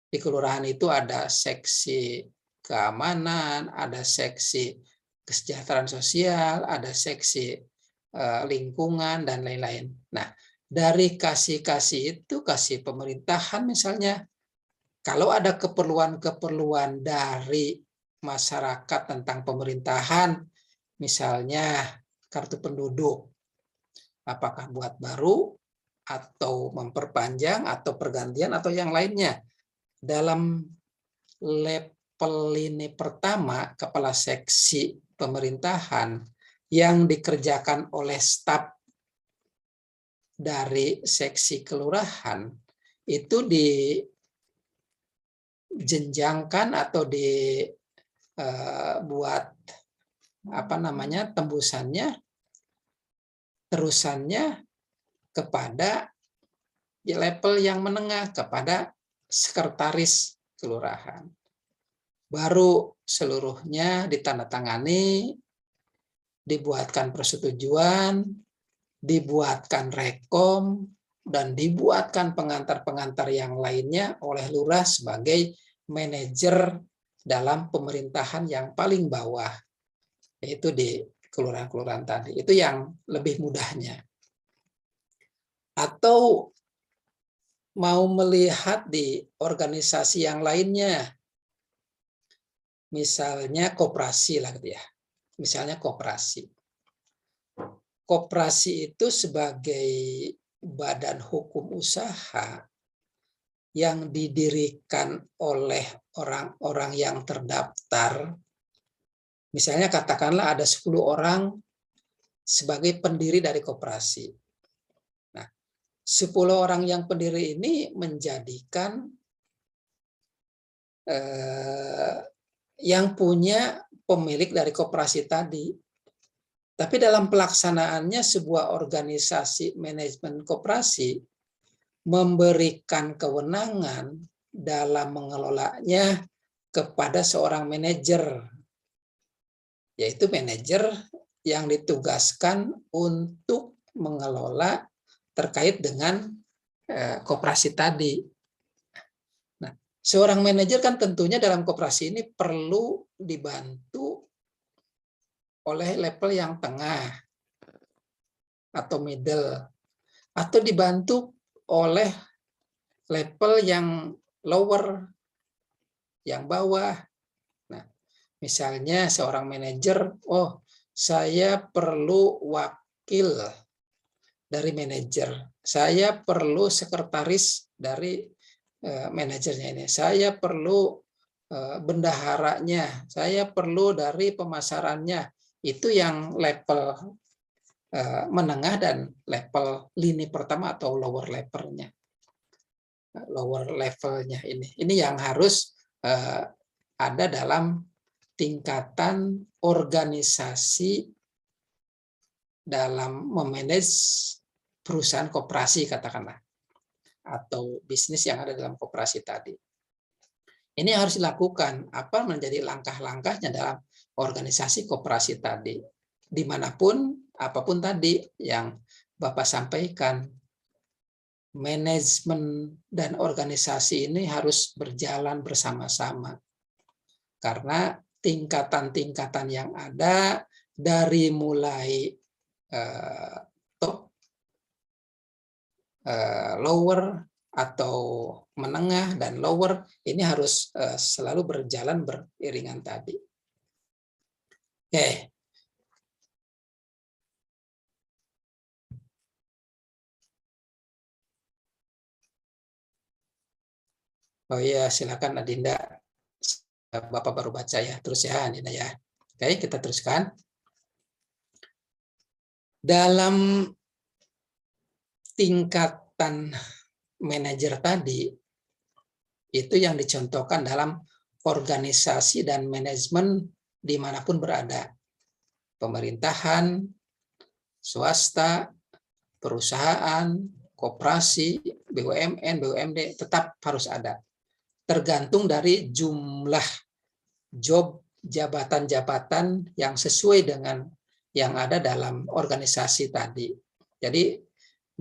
Di kelurahan itu ada seksi keamanan, ada seksi kesejahteraan sosial, ada seksi lingkungan, dan lain-lain. Nah, dari kasih itu, kasih pemerintahan misalnya, kalau ada keperluan-keperluan dari masyarakat tentang pemerintahan, misalnya kartu penduduk, apakah buat baru, atau memperpanjang, atau pergantian, atau yang lainnya. Dalam level lini pertama, kepala seksi pemerintahan yang dikerjakan oleh staf dari seksi kelurahan, itu dijenjangkan atau dibuat tembusannya, terusannya kepada level yang menengah, kepada sekretaris kelurahan. Baru seluruhnya ditandatangani, dibuatkan persetujuan, dibuatkan rekom, dan dibuatkan pengantar-pengantar yang lainnya oleh lurah sebagai manajer dalam pemerintahan yang paling bawah, yaitu di kelurahan-kelurahan tadi. Itu yang lebih mudahnya. Atau mau melihat di organisasi yang lainnya, misalnya koperasi lah gitu ya. Misalnya koperasi. Koperasi itu sebagai badan hukum usaha yang didirikan oleh orang-orang yang terdaftar. Misalnya katakanlah ada 10 orang sebagai pendiri dari koperasi. Nah, 10 orang yang pendiri ini menjadikan yang punya pemilik dari koperasi tadi. Tapi dalam pelaksanaannya sebuah organisasi manajemen koperasi memberikan kewenangan dalam mengelolanya kepada seorang manajer, yaitu manajer yang ditugaskan untuk mengelola terkait dengan koperasi tadi. Nah, seorang manajer kan tentunya dalam koperasi ini perlu dibantu oleh level yang tengah atau middle, atau dibantu oleh level yang lower, yang bawah. Nah, misalnya seorang manajer, oh saya perlu wakil dari manajer, saya perlu sekretaris dari manajernya ini, saya perlu bendaharanya, saya perlu dari pemasarannya. Itu yang level menengah dan level lini pertama atau lower levelnya. Lower levelnya ini yang harus ada dalam tingkatan organisasi dalam memanage perusahaan koperasi katakanlah, atau bisnis yang ada dalam koperasi tadi. Ini harus dilakukan. Apa menjadi langkah-langkahnya dalam organisasi koperasi tadi? Dimanapun, apapun tadi yang Bapak sampaikan, manajemen dan organisasi ini harus berjalan bersama-sama. Karena tingkatan-tingkatan yang ada dari mulai top, lower, atau menengah dan lower, ini harus selalu berjalan beriringan tadi. Oke. Oh iya, silakan Adinda. Bapak baru baca ya, terus ya Adinda ya. Oke, kita teruskan. Dalam tingkatan manajer tadi, itu yang dicontohkan dalam organisasi dan manajemen dimanapun berada. Pemerintahan, swasta, perusahaan, koperasi, BUMN, BUMD, tetap harus ada. Tergantung dari jumlah job jabatan-jabatan yang sesuai dengan yang ada dalam organisasi tadi. Jadi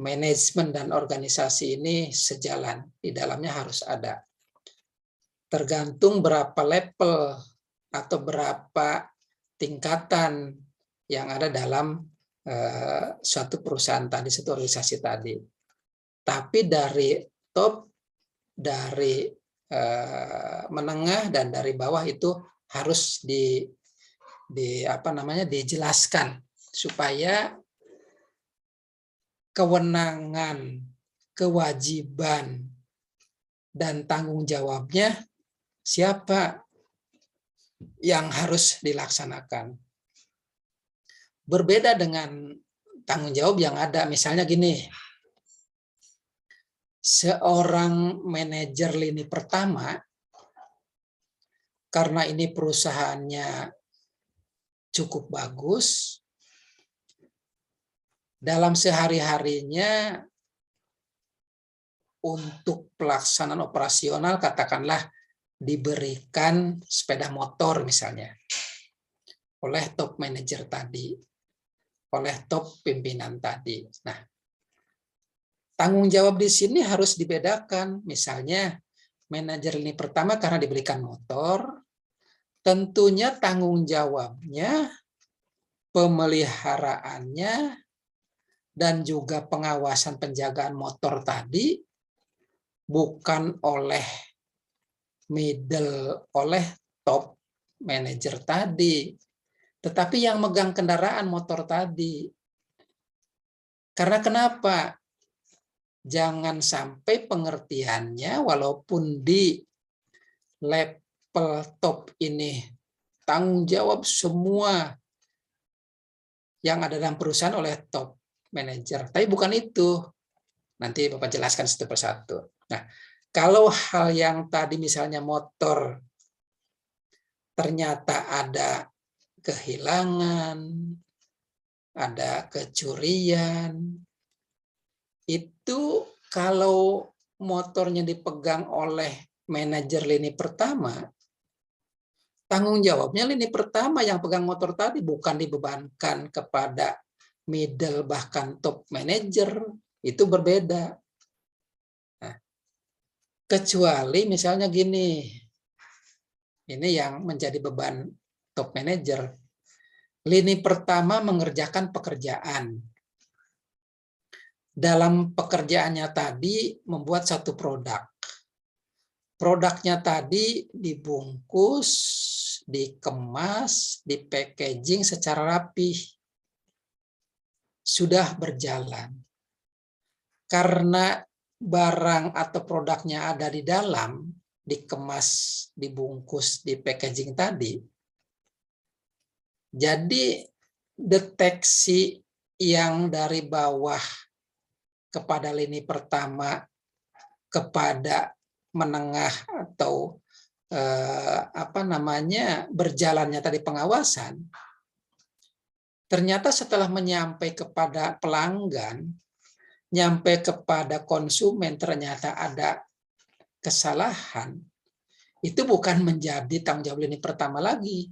manajemen dan organisasi ini sejalan, di dalamnya harus ada. Tergantung berapa level atau berapa tingkatan yang ada dalam suatu perusahaan tadi, suatu organisasi tadi. Tapi dari top, dari menengah dan dari bawah itu harus dijelaskan supaya kewenangan, kewajiban, dan tanggung jawabnya siapa yang harus dilaksanakan. Berbeda dengan tanggung jawab yang ada, misalnya gini, seorang manajer lini pertama karena ini perusahaannya cukup bagus, dalam sehari-harinya untuk pelaksanaan operasional katakanlah diberikan sepeda motor misalnya oleh top manager tadi, oleh top pimpinan tadi. Nah, tanggung jawab di sini harus dibedakan. Misalnya manajer lini pertama karena diberikan motor, tentunya tanggung jawabnya, pemeliharaannya, dan juga pengawasan penjagaan motor tadi bukan oleh top manager tadi, tetapi yang megang kendaraan motor tadi. Karena kenapa? Jangan sampai pengertiannya walaupun di level top ini tanggung jawab semua yang ada dalam perusahaan oleh top manager, tapi bukan itu. Nanti Bapak jelaskan satu persatu. Nah, kalau hal yang tadi misalnya motor ternyata ada kehilangan, ada kecurian, itu kalau motornya dipegang oleh manajer lini pertama, tanggung jawabnya lini pertama yang pegang motor tadi, bukan dibebankan kepada middle bahkan top manager, itu berbeda. Nah, kecuali misalnya gini, ini yang menjadi beban top manager. Lini pertama mengerjakan pekerjaan. Dalam pekerjaannya tadi membuat satu produk. Produknya tadi dibungkus, dikemas, di-packaging secara rapi. Sudah berjalan. Karena barang atau produknya ada di dalam, dikemas, dibungkus, di-packaging tadi, jadi deteksi yang dari bawah kepada lini pertama kepada menengah atau berjalannya tadi pengawasan, ternyata setelah menyampai kepada pelanggan, nyampe kepada konsumen ternyata ada kesalahan, itu bukan menjadi tanggung jawab lini pertama lagi,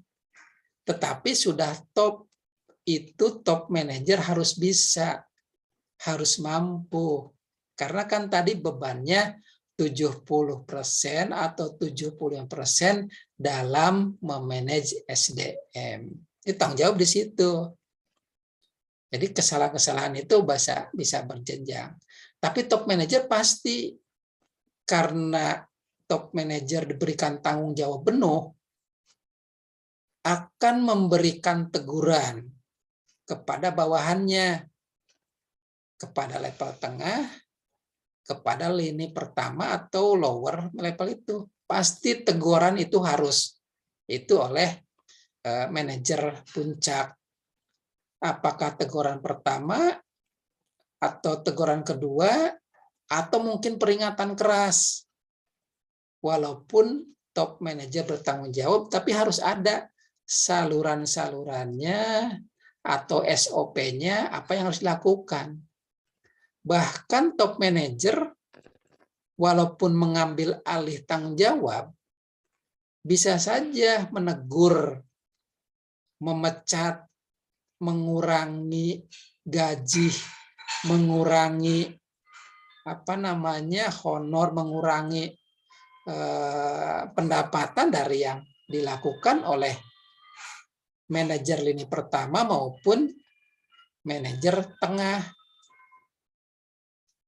tetapi sudah top, itu top manajer harus bisa, harus mampu. Karena kan tadi bebannya 70% atau 75% dalam memanage SDM. Itu tanggung jawab di situ. Jadi kesalahan-kesalahan itu bisa berjenjang. Tapi top manajer pasti, karena top manajer diberikan tanggung jawab penuh, akan memberikan teguran kepada bawahannya, kepada level tengah, kepada lini pertama atau lower level itu. Pasti teguran itu harus itu oleh manajer puncak. Apakah teguran pertama atau teguran kedua atau mungkin peringatan keras. Walaupun top manajer bertanggung jawab, tapi harus ada saluran-salurannya atau SOP-nya apa yang harus dilakukan. Bahkan top manajer walaupun mengambil alih tanggung jawab, bisa saja menegur, memecat, mengurangi gaji, mengurangi honor, mengurangi pendapatan dari yang dilakukan oleh manajer lini pertama maupun manajer tengah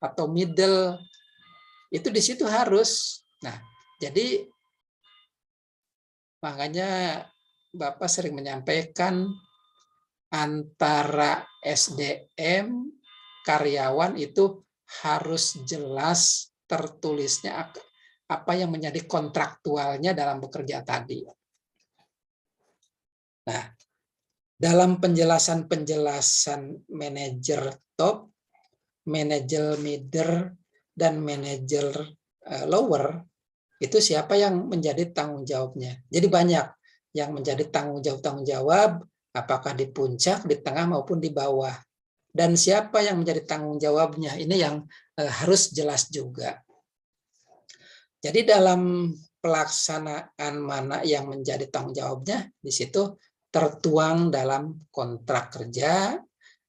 atau middle. Itu di situ harus. Nah, jadi makanya Bapak sering menyampaikan antara SDM karyawan itu harus jelas tertulisnya apa yang menjadi kontraktualnya dalam bekerja tadi. Nah, dalam penjelasan-penjelasan manajer top, manajer middle, dan manajer lower, itu siapa yang menjadi tanggung jawabnya. Jadi banyak yang menjadi tanggung jawab, apakah di puncak, di tengah maupun di bawah. Dan siapa yang menjadi tanggung jawabnya, ini yang harus jelas juga. Jadi dalam pelaksanaan mana yang menjadi tanggung jawabnya, di situ tertuang dalam kontrak kerja,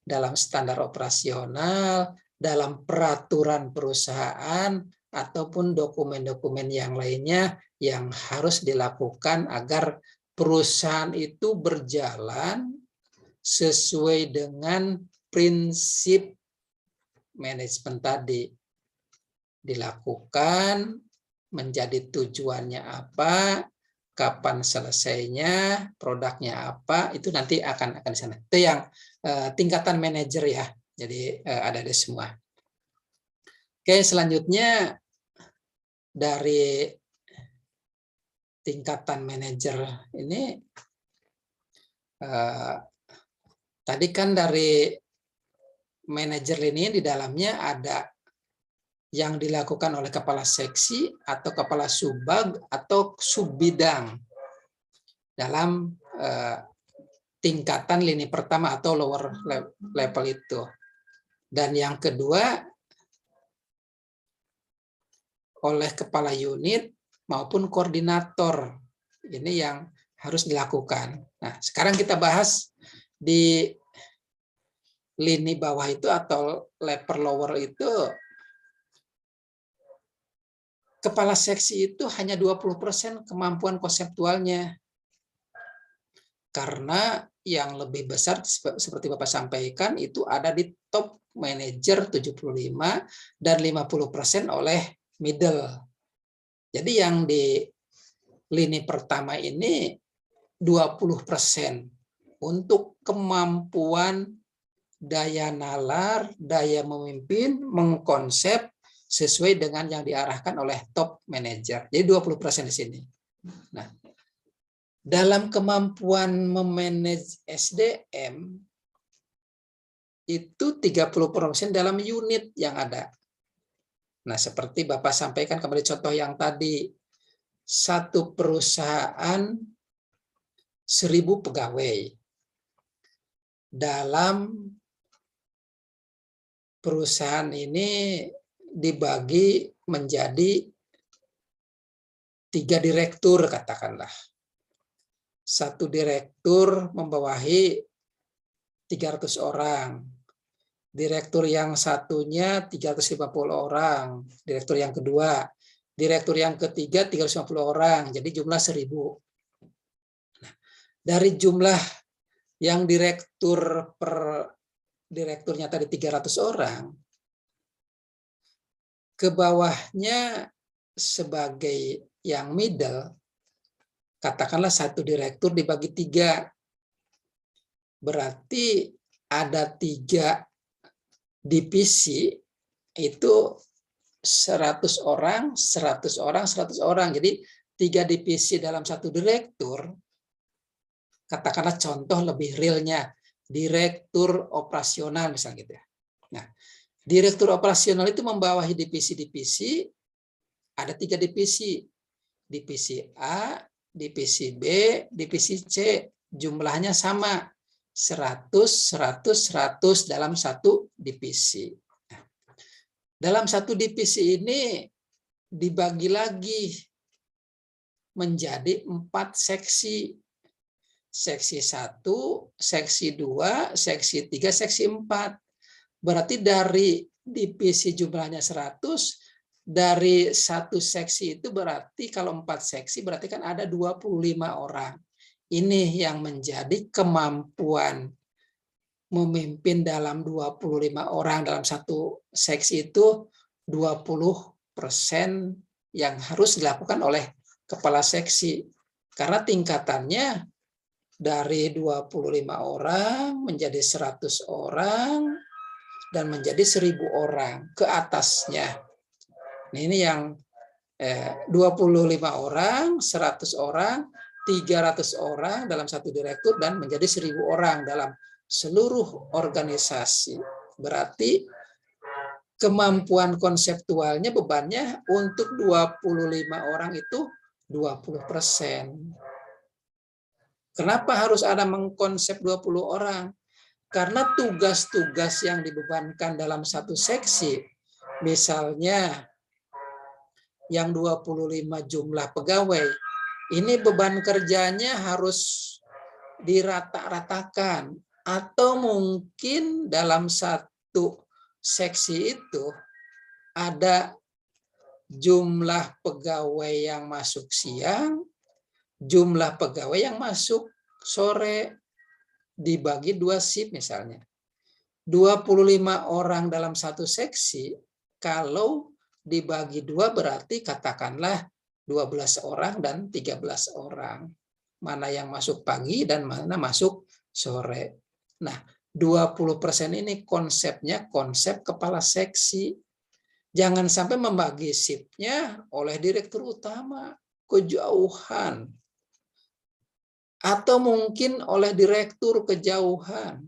dalam standar operasional, dalam peraturan perusahaan, ataupun dokumen-dokumen yang lainnya yang harus dilakukan agar perusahaan itu berjalan sesuai dengan prinsip manajemen tadi. Dilakukan, menjadi tujuannya apa, kapan selesainya, produknya apa, itu nanti akan di sana. Itu yang tingkatan manajer ya. Jadi ada semua. Oke, selanjutnya dari tingkatan manajer ini tadi kan dari manajer ini di dalamnya ada yang dilakukan oleh kepala seksi atau kepala subbag atau subbidang dalam tingkatan lini pertama atau lower level itu. Dan yang kedua oleh kepala unit maupun koordinator. Ini yang harus dilakukan. Nah, sekarang kita bahas di lini bawah itu atau level lower itu, kepala seksi itu hanya 20% kemampuan konseptualnya. Karena yang lebih besar seperti Bapak sampaikan itu ada di top manager 75 dan 50% oleh middle. Jadi yang di lini pertama ini 20% untuk kemampuan daya nalar, daya memimpin, mengkonsep sesuai dengan yang diarahkan oleh top manager. Jadi 20% di sini. Nah, dalam kemampuan memanage SDM itu 30% dalam unit yang ada. Nah, seperti Bapak sampaikan kembali contoh yang tadi, satu perusahaan 1000 pegawai. Dalam perusahaan ini dibagi menjadi 3 direktur katakanlah. Satu direktur membawahi 300 orang. Direktur yang satunya 350 orang. Direktur yang kedua. Direktur yang ketiga 350 orang. Jadi jumlah 1000. Nah, dari jumlah yang direktur per direkturnya tadi 300 orang, ke bawahnya sebagai yang middle, katakanlah satu direktur dibagi 3. Berarti ada 3 divisi, itu 100 orang, 100 orang, 100 orang. Jadi 3 divisi dalam satu direktur, katakanlah contoh lebih realnya, direktur operasional misalnya gitu ya. Nah, direktur operasional itu membawahi divisi-divisi, ada 3 divisi. Divisi A, divisi B, divisi C, jumlahnya sama. 100, 100, 100 dalam satu divisi. Nah, dalam satu divisi ini dibagi lagi menjadi 4 seksi. Seksi 1, seksi 2, seksi 3, seksi 4. Berarti dari divisi jumlahnya 100, dari satu seksi itu berarti kalau 4 seksi berarti kan ada 25 orang. Ini yang menjadi kemampuan memimpin dalam 25 orang dalam satu seksi itu 20% yang harus dilakukan oleh kepala seksi. Karena tingkatannya dari 25 orang menjadi 100 orang dan menjadi 1000 orang ke atasnya. Nah, ini yang 25 orang, 100 orang, 300 orang dalam satu direktur dan menjadi 1000 orang dalam seluruh organisasi. Berarti kemampuan konseptualnya bebannya untuk 25 orang itu 20%. Kenapa harus ada mengkonsep 20 orang? Karena tugas-tugas yang dibebankan dalam satu seksi, misalnya yang 25 jumlah pegawai, ini beban kerjanya harus dirata-ratakan, atau mungkin dalam satu seksi itu ada jumlah pegawai yang masuk siang, jumlah pegawai yang masuk sore, dibagi 2 shift misalnya. 25 orang dalam satu seksi, kalau dibagi 2 berarti katakanlah 12 orang dan 13 orang. Mana yang masuk pagi dan mana masuk sore. Nah, 20% ini konsepnya konsep kepala seksi. Jangan sampai membagi shift-nya oleh direktur utama kejauhan. Atau mungkin oleh direktur kejauhan.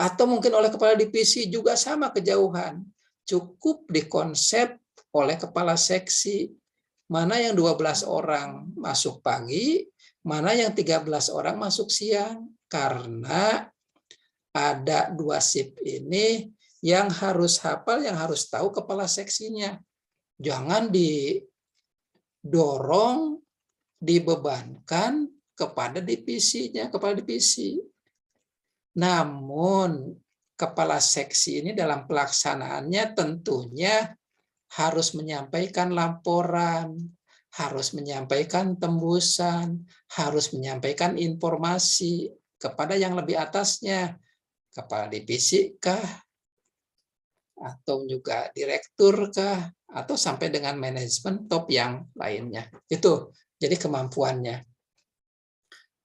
Atau mungkin oleh kepala divisi juga sama kejauhan. Cukup dikonsep oleh kepala seksi. Mana yang 12 orang masuk pagi, mana yang 13 orang masuk siang. Karena ada 2 shift ini yang harus hafal, yang harus tahu kepala seksinya. Jangan didorong, dibebankan kepada divisinya, kepala divisi. Namun, kepala seksi ini dalam pelaksanaannya tentunya harus menyampaikan laporan, harus menyampaikan tembusan, harus menyampaikan informasi kepada yang lebih atasnya, kepala divisi kah, atau juga direktur kah, atau sampai dengan manajemen top yang lainnya. Itu jadi kemampuannya.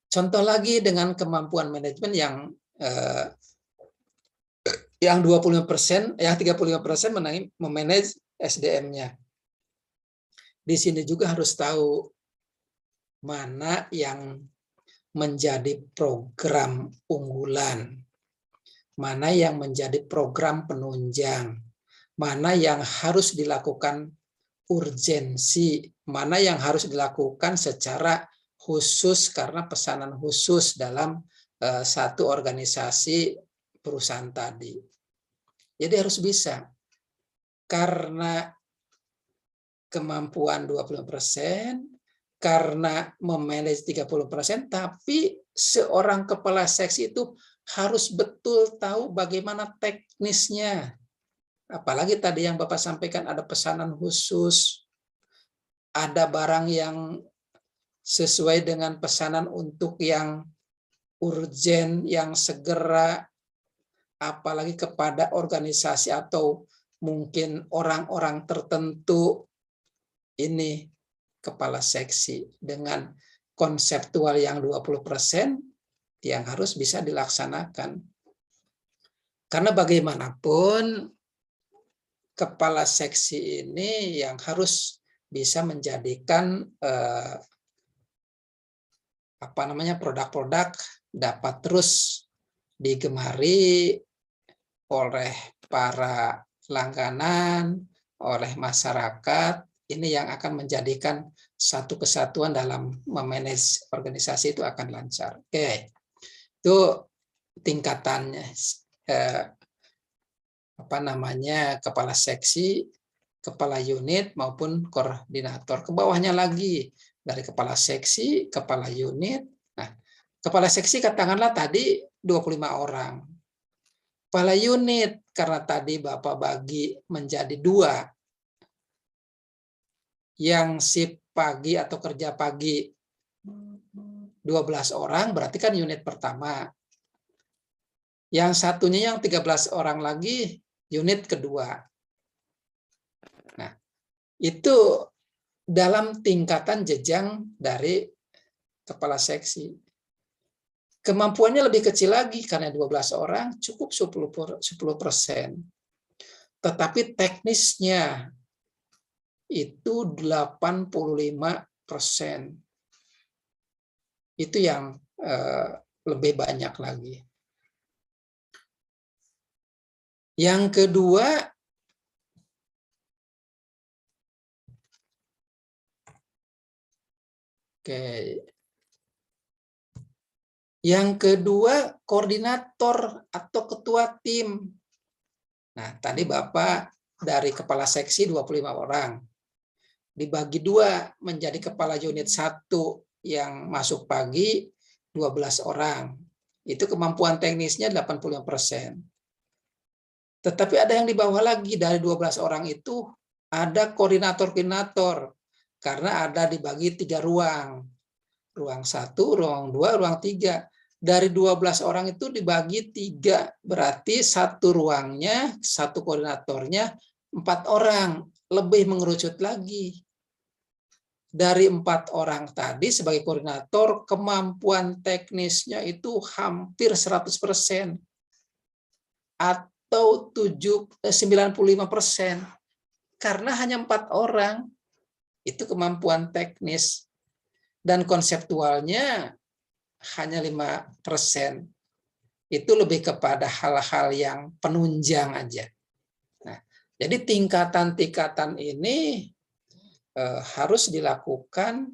Contoh lagi dengan kemampuan manajemen yang 25%, yang 35% memanage SDM-nya. Di sini juga harus tahu mana yang menjadi program unggulan, mana yang menjadi program penunjang, mana yang harus dilakukan urgensi, mana yang harus dilakukan secara khusus karena pesanan khusus dalam satu organisasi perusahaan tadi. Jadi harus bisa. Karena kemampuan 20%, karena memanage 30%, tapi seorang kepala seksi itu harus betul tahu bagaimana teknisnya. Apalagi tadi yang Bapak sampaikan ada pesanan khusus, ada barang yang sesuai dengan pesanan untuk yang urgen, yang segera, apalagi kepada organisasi atau mungkin orang-orang tertentu. Ini kepala seksi dengan konseptual yang 20% yang harus bisa dilaksanakan. Karena bagaimanapun kepala seksi ini yang harus bisa menjadikan produk-produk dapat terus digemari oleh para langganan, oleh masyarakat. Ini yang akan menjadikan satu kesatuan dalam memanage organisasi itu akan lancar. Oke, itu tingkatannya. Kepala seksi, kepala unit maupun koordinator. Ke bawahnya lagi dari kepala seksi, kepala unit. Nah, kepala seksi katakanlah tadi 25 orang. Kepala unit karena tadi Bapak bagi menjadi 2. Yang shift pagi atau kerja pagi 12 orang berarti kan unit pertama. Yang satunya yang 13 orang lagi unit kedua. Nah, itu dalam tingkatan jenjang dari kepala seksi. Kemampuannya lebih kecil lagi karena 12 orang cukup 10%. Tetapi teknisnya itu 85%. Itu yang lebih banyak lagi. Yang kedua, Oke. Yang kedua, koordinator atau ketua tim. Nah, tadi Bapak dari kepala seksi 25 orang. Dibagi dua menjadi kepala unit 1 yang masuk pagi 12 orang. Itu kemampuan teknisnya 85%. Tetapi ada yang di bawah lagi, dari 12 orang itu ada koordinator-koordinator. Karena ada dibagi 3 ruang. Ruang 1, ruang 2, ruang 3. Dari 12 orang itu dibagi 3, berarti satu ruangnya, satu koordinatornya 4 orang, lebih mengerucut lagi. Dari 4 orang tadi sebagai koordinator, kemampuan teknisnya itu hampir 100%, atau 95%, karena hanya 4 orang, itu kemampuan teknis. Dan konseptualnya hanya 5%. Itu lebih kepada hal-hal yang penunjang aja. Nah, jadi tingkatan-tingkatan ini harus dilakukan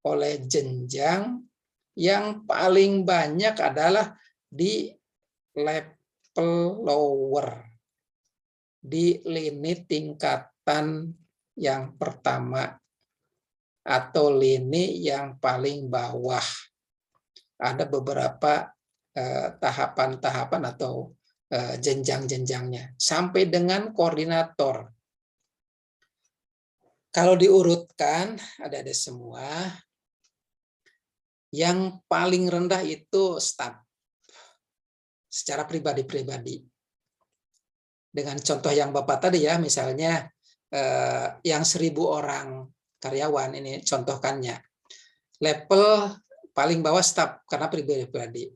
oleh jenjang yang paling banyak adalah di level lower, di lini tingkatan yang pertama, atau lini yang paling bawah. Ada beberapa tahapan-tahapan atau jenjang-jenjangnya, sampai dengan koordinator. Kalau diurutkan, ada semua, yang paling rendah itu staf, secara pribadi-pribadi. Dengan contoh yang Bapak tadi ya, misalnya yang 1.000 orang karyawan, ini contohkannya. Level paling bawah staf, karena pribadi-pribadi.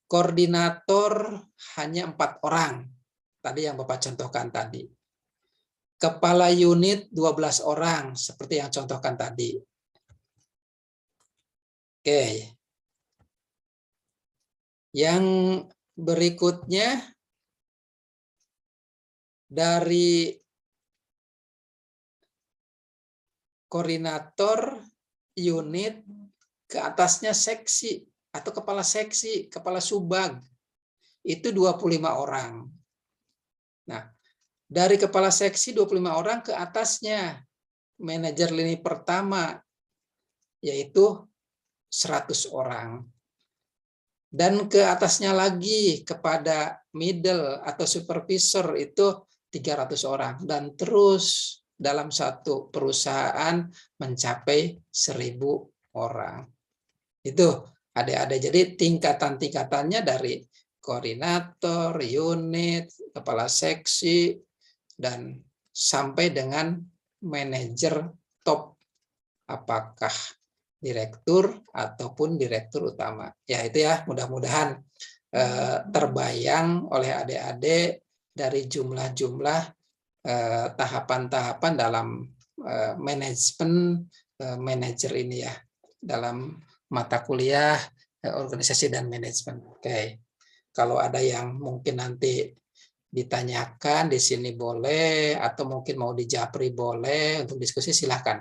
Koordinator hanya 4 orang, tadi yang Bapak contohkan tadi. Kepala unit 12 orang, seperti yang contohkan tadi. Oke. Yang berikutnya, dari koordinator unit ke atasnya seksi atau kepala seksi, kepala subag, itu 25 orang. Nah, dari kepala seksi 25 orang ke atasnya manajer lini pertama, yaitu 100 orang. Dan ke atasnya lagi kepada middle atau supervisor itu 300 orang. Dan terus dalam satu perusahaan mencapai 1.000 orang. Itu adik-adik. Jadi tingkatan-tingkatannya dari koordinator, unit, kepala seksi, dan sampai dengan manajer top, apakah direktur ataupun direktur utama. Ya itu ya, mudah-mudahan terbayang oleh adik-adik dari jumlah-jumlah tahapan-tahapan dalam manajemen manajer ini ya, dalam mata kuliah organisasi dan manajemen. Oke. Kalau ada yang mungkin nanti ditanyakan di sini boleh, atau mungkin mau dijapri boleh, untuk diskusi silahkan.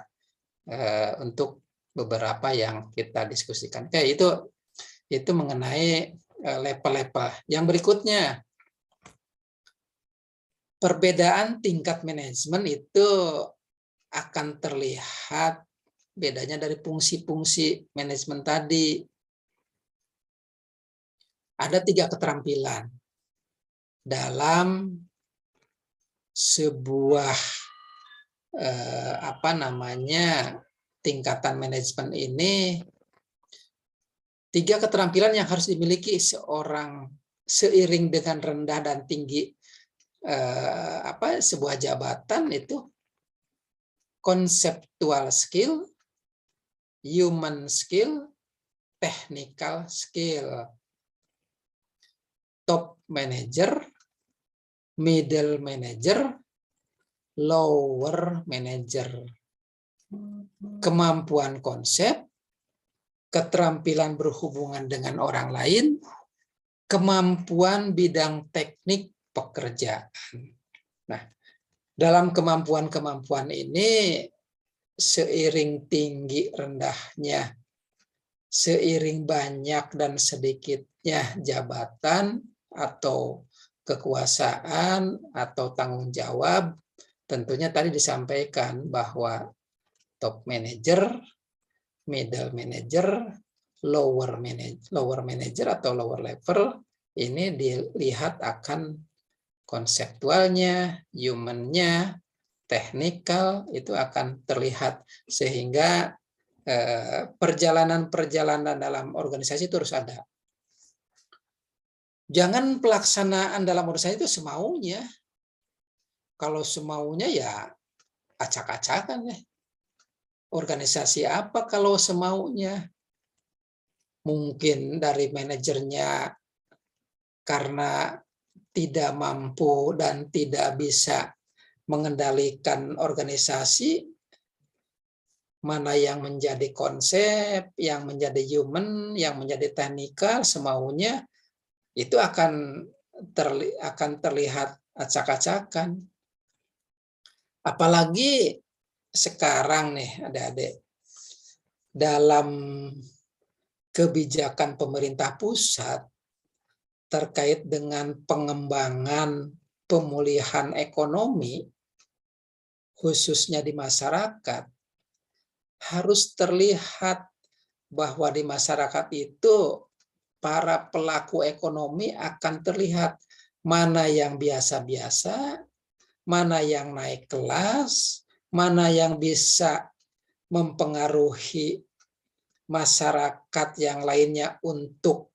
Untuk beberapa yang kita diskusikan. Oke, itu mengenai level-level. Yang berikutnya, perbedaan tingkat manajemen itu akan terlihat bedanya dari fungsi-fungsi manajemen tadi. Ada 3 keterampilan dalam sebuah tingkatan manajemen ini. 3 keterampilan yang harus dimiliki seorang seiring dengan rendah dan tinggi sebuah jabatan, itu conceptual skill, human skill, technical skill. Top manager, middle manager, lower manager. Kemampuan konsep, keterampilan berhubungan dengan orang lain, kemampuan bidang teknik pekerjaan. Nah, dalam kemampuan-kemampuan ini seiring tinggi rendahnya, seiring banyak dan sedikitnya jabatan atau kekuasaan atau tanggung jawab, tentunya tadi disampaikan bahwa top manager, middle manager, lower manager atau lower level ini dilihat akan konseptualnya, human-nya, teknikal itu akan terlihat, sehingga perjalanan-perjalanan dalam organisasi itu harus ada. Jangan pelaksanaan dalam organisasi itu semaunya. Kalau semaunya ya acak-acakan ya. Organisasi apa kalau semaunya? Mungkin dari manajernya karena tidak mampu dan tidak bisa mengendalikan organisasi, mana yang menjadi konsep, yang menjadi human, yang menjadi teknikal, semaunya, itu akan terlihat acak-acakan. Apalagi sekarang nih adik-adik, dalam kebijakan pemerintah pusat terkait dengan pengembangan pemulihan ekonomi, khususnya di masyarakat, harus terlihat bahwa di masyarakat itu para pelaku ekonomi akan terlihat mana yang biasa-biasa, mana yang naik kelas, mana yang bisa mempengaruhi masyarakat yang lainnya untuk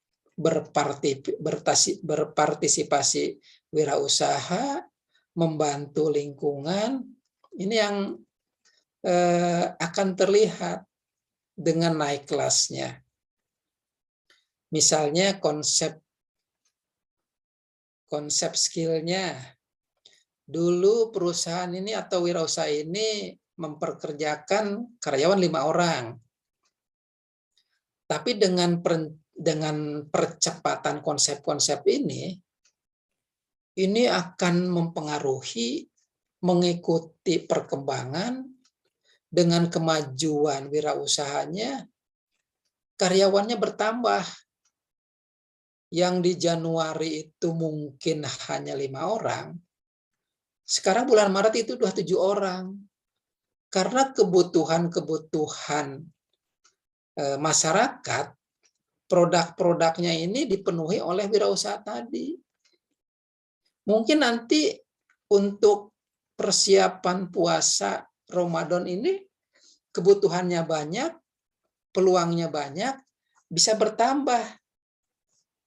berpartisipasi wirausaha, membantu lingkungan. Ini yang akan terlihat dengan naik kelasnya. Misalnya konsep skillnya. Dulu perusahaan ini atau wirausaha ini memperkerjakan karyawan 5 orang. Tapi dengan percepatan konsep-konsep ini akan mempengaruhi, mengikuti perkembangan, dengan kemajuan wirausahanya, karyawannya bertambah. Yang di Januari itu mungkin hanya 5 orang, sekarang bulan Maret itu 27 orang. Karena kebutuhan masyarakat, produk-produknya ini dipenuhi oleh wirausaha tadi. Mungkin nanti untuk persiapan puasa Ramadan ini kebutuhannya banyak, peluangnya banyak, bisa bertambah.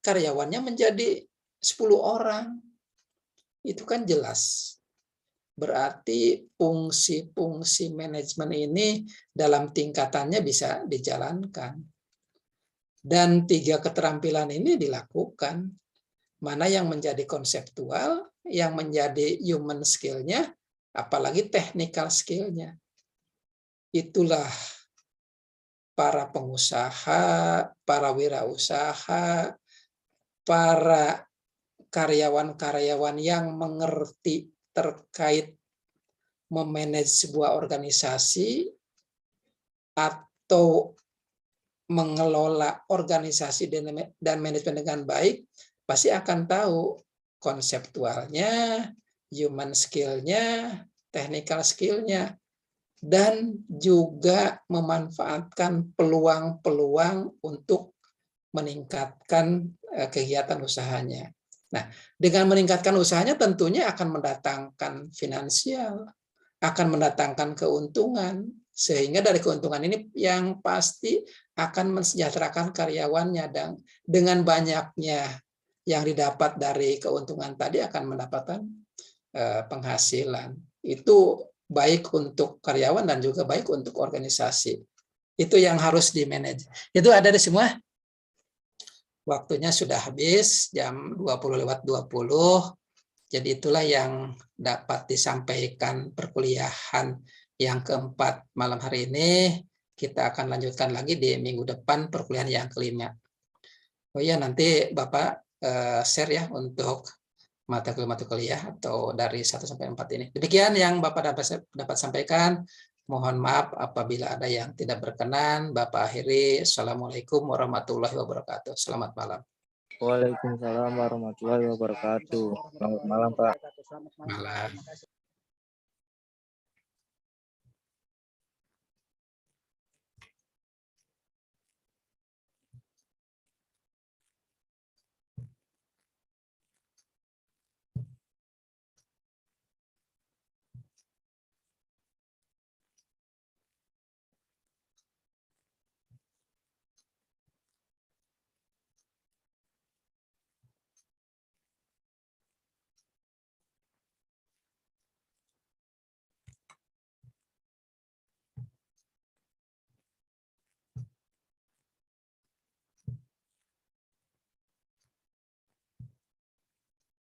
Karyawannya menjadi 10 orang. Itu kan jelas. Berarti fungsi-fungsi manajemen ini dalam tingkatannya bisa dijalankan. Dan 3 keterampilan ini dilakukan. Mana yang menjadi konseptual, yang menjadi human skill-nya, apalagi technical skill-nya. Itulah para pengusaha, para wirausaha, para karyawan-karyawan yang mengerti terkait memanage sebuah organisasi atau mengelola organisasi dan manajemen dengan baik, pasti akan tahu konseptualnya, human skill-nya, technical skill-nya, dan juga memanfaatkan peluang-peluang untuk meningkatkan kegiatan usahanya. Nah, dengan meningkatkan usahanya tentunya akan mendatangkan finansial, akan mendatangkan keuntungan, sehingga dari keuntungan ini yang pasti akan mensejahterakan karyawannya, dan dengan banyaknya yang didapat dari keuntungan tadi akan mendapatkan penghasilan. Itu baik untuk karyawan dan juga baik untuk organisasi. Itu yang harus di-manage. Itu ada di semua. Waktunya sudah habis, jam 20:20. Jadi itulah yang dapat disampaikan perkuliahan yang keempat malam hari ini. Kita akan lanjutkan lagi di minggu depan perkuliahan yang kelima. Oh iya, nanti Bapak share ya untuk mata kuliah atau dari 1 sampai 4 ini. Demikian yang Bapak dapat sampaikan. Mohon maaf apabila ada yang tidak berkenan. Bapak akhiri. Assalamualaikum warahmatullahi wabarakatuh. Selamat malam. Waalaikumsalam warahmatullahi wabarakatuh. Selamat malam, Pak. Malam.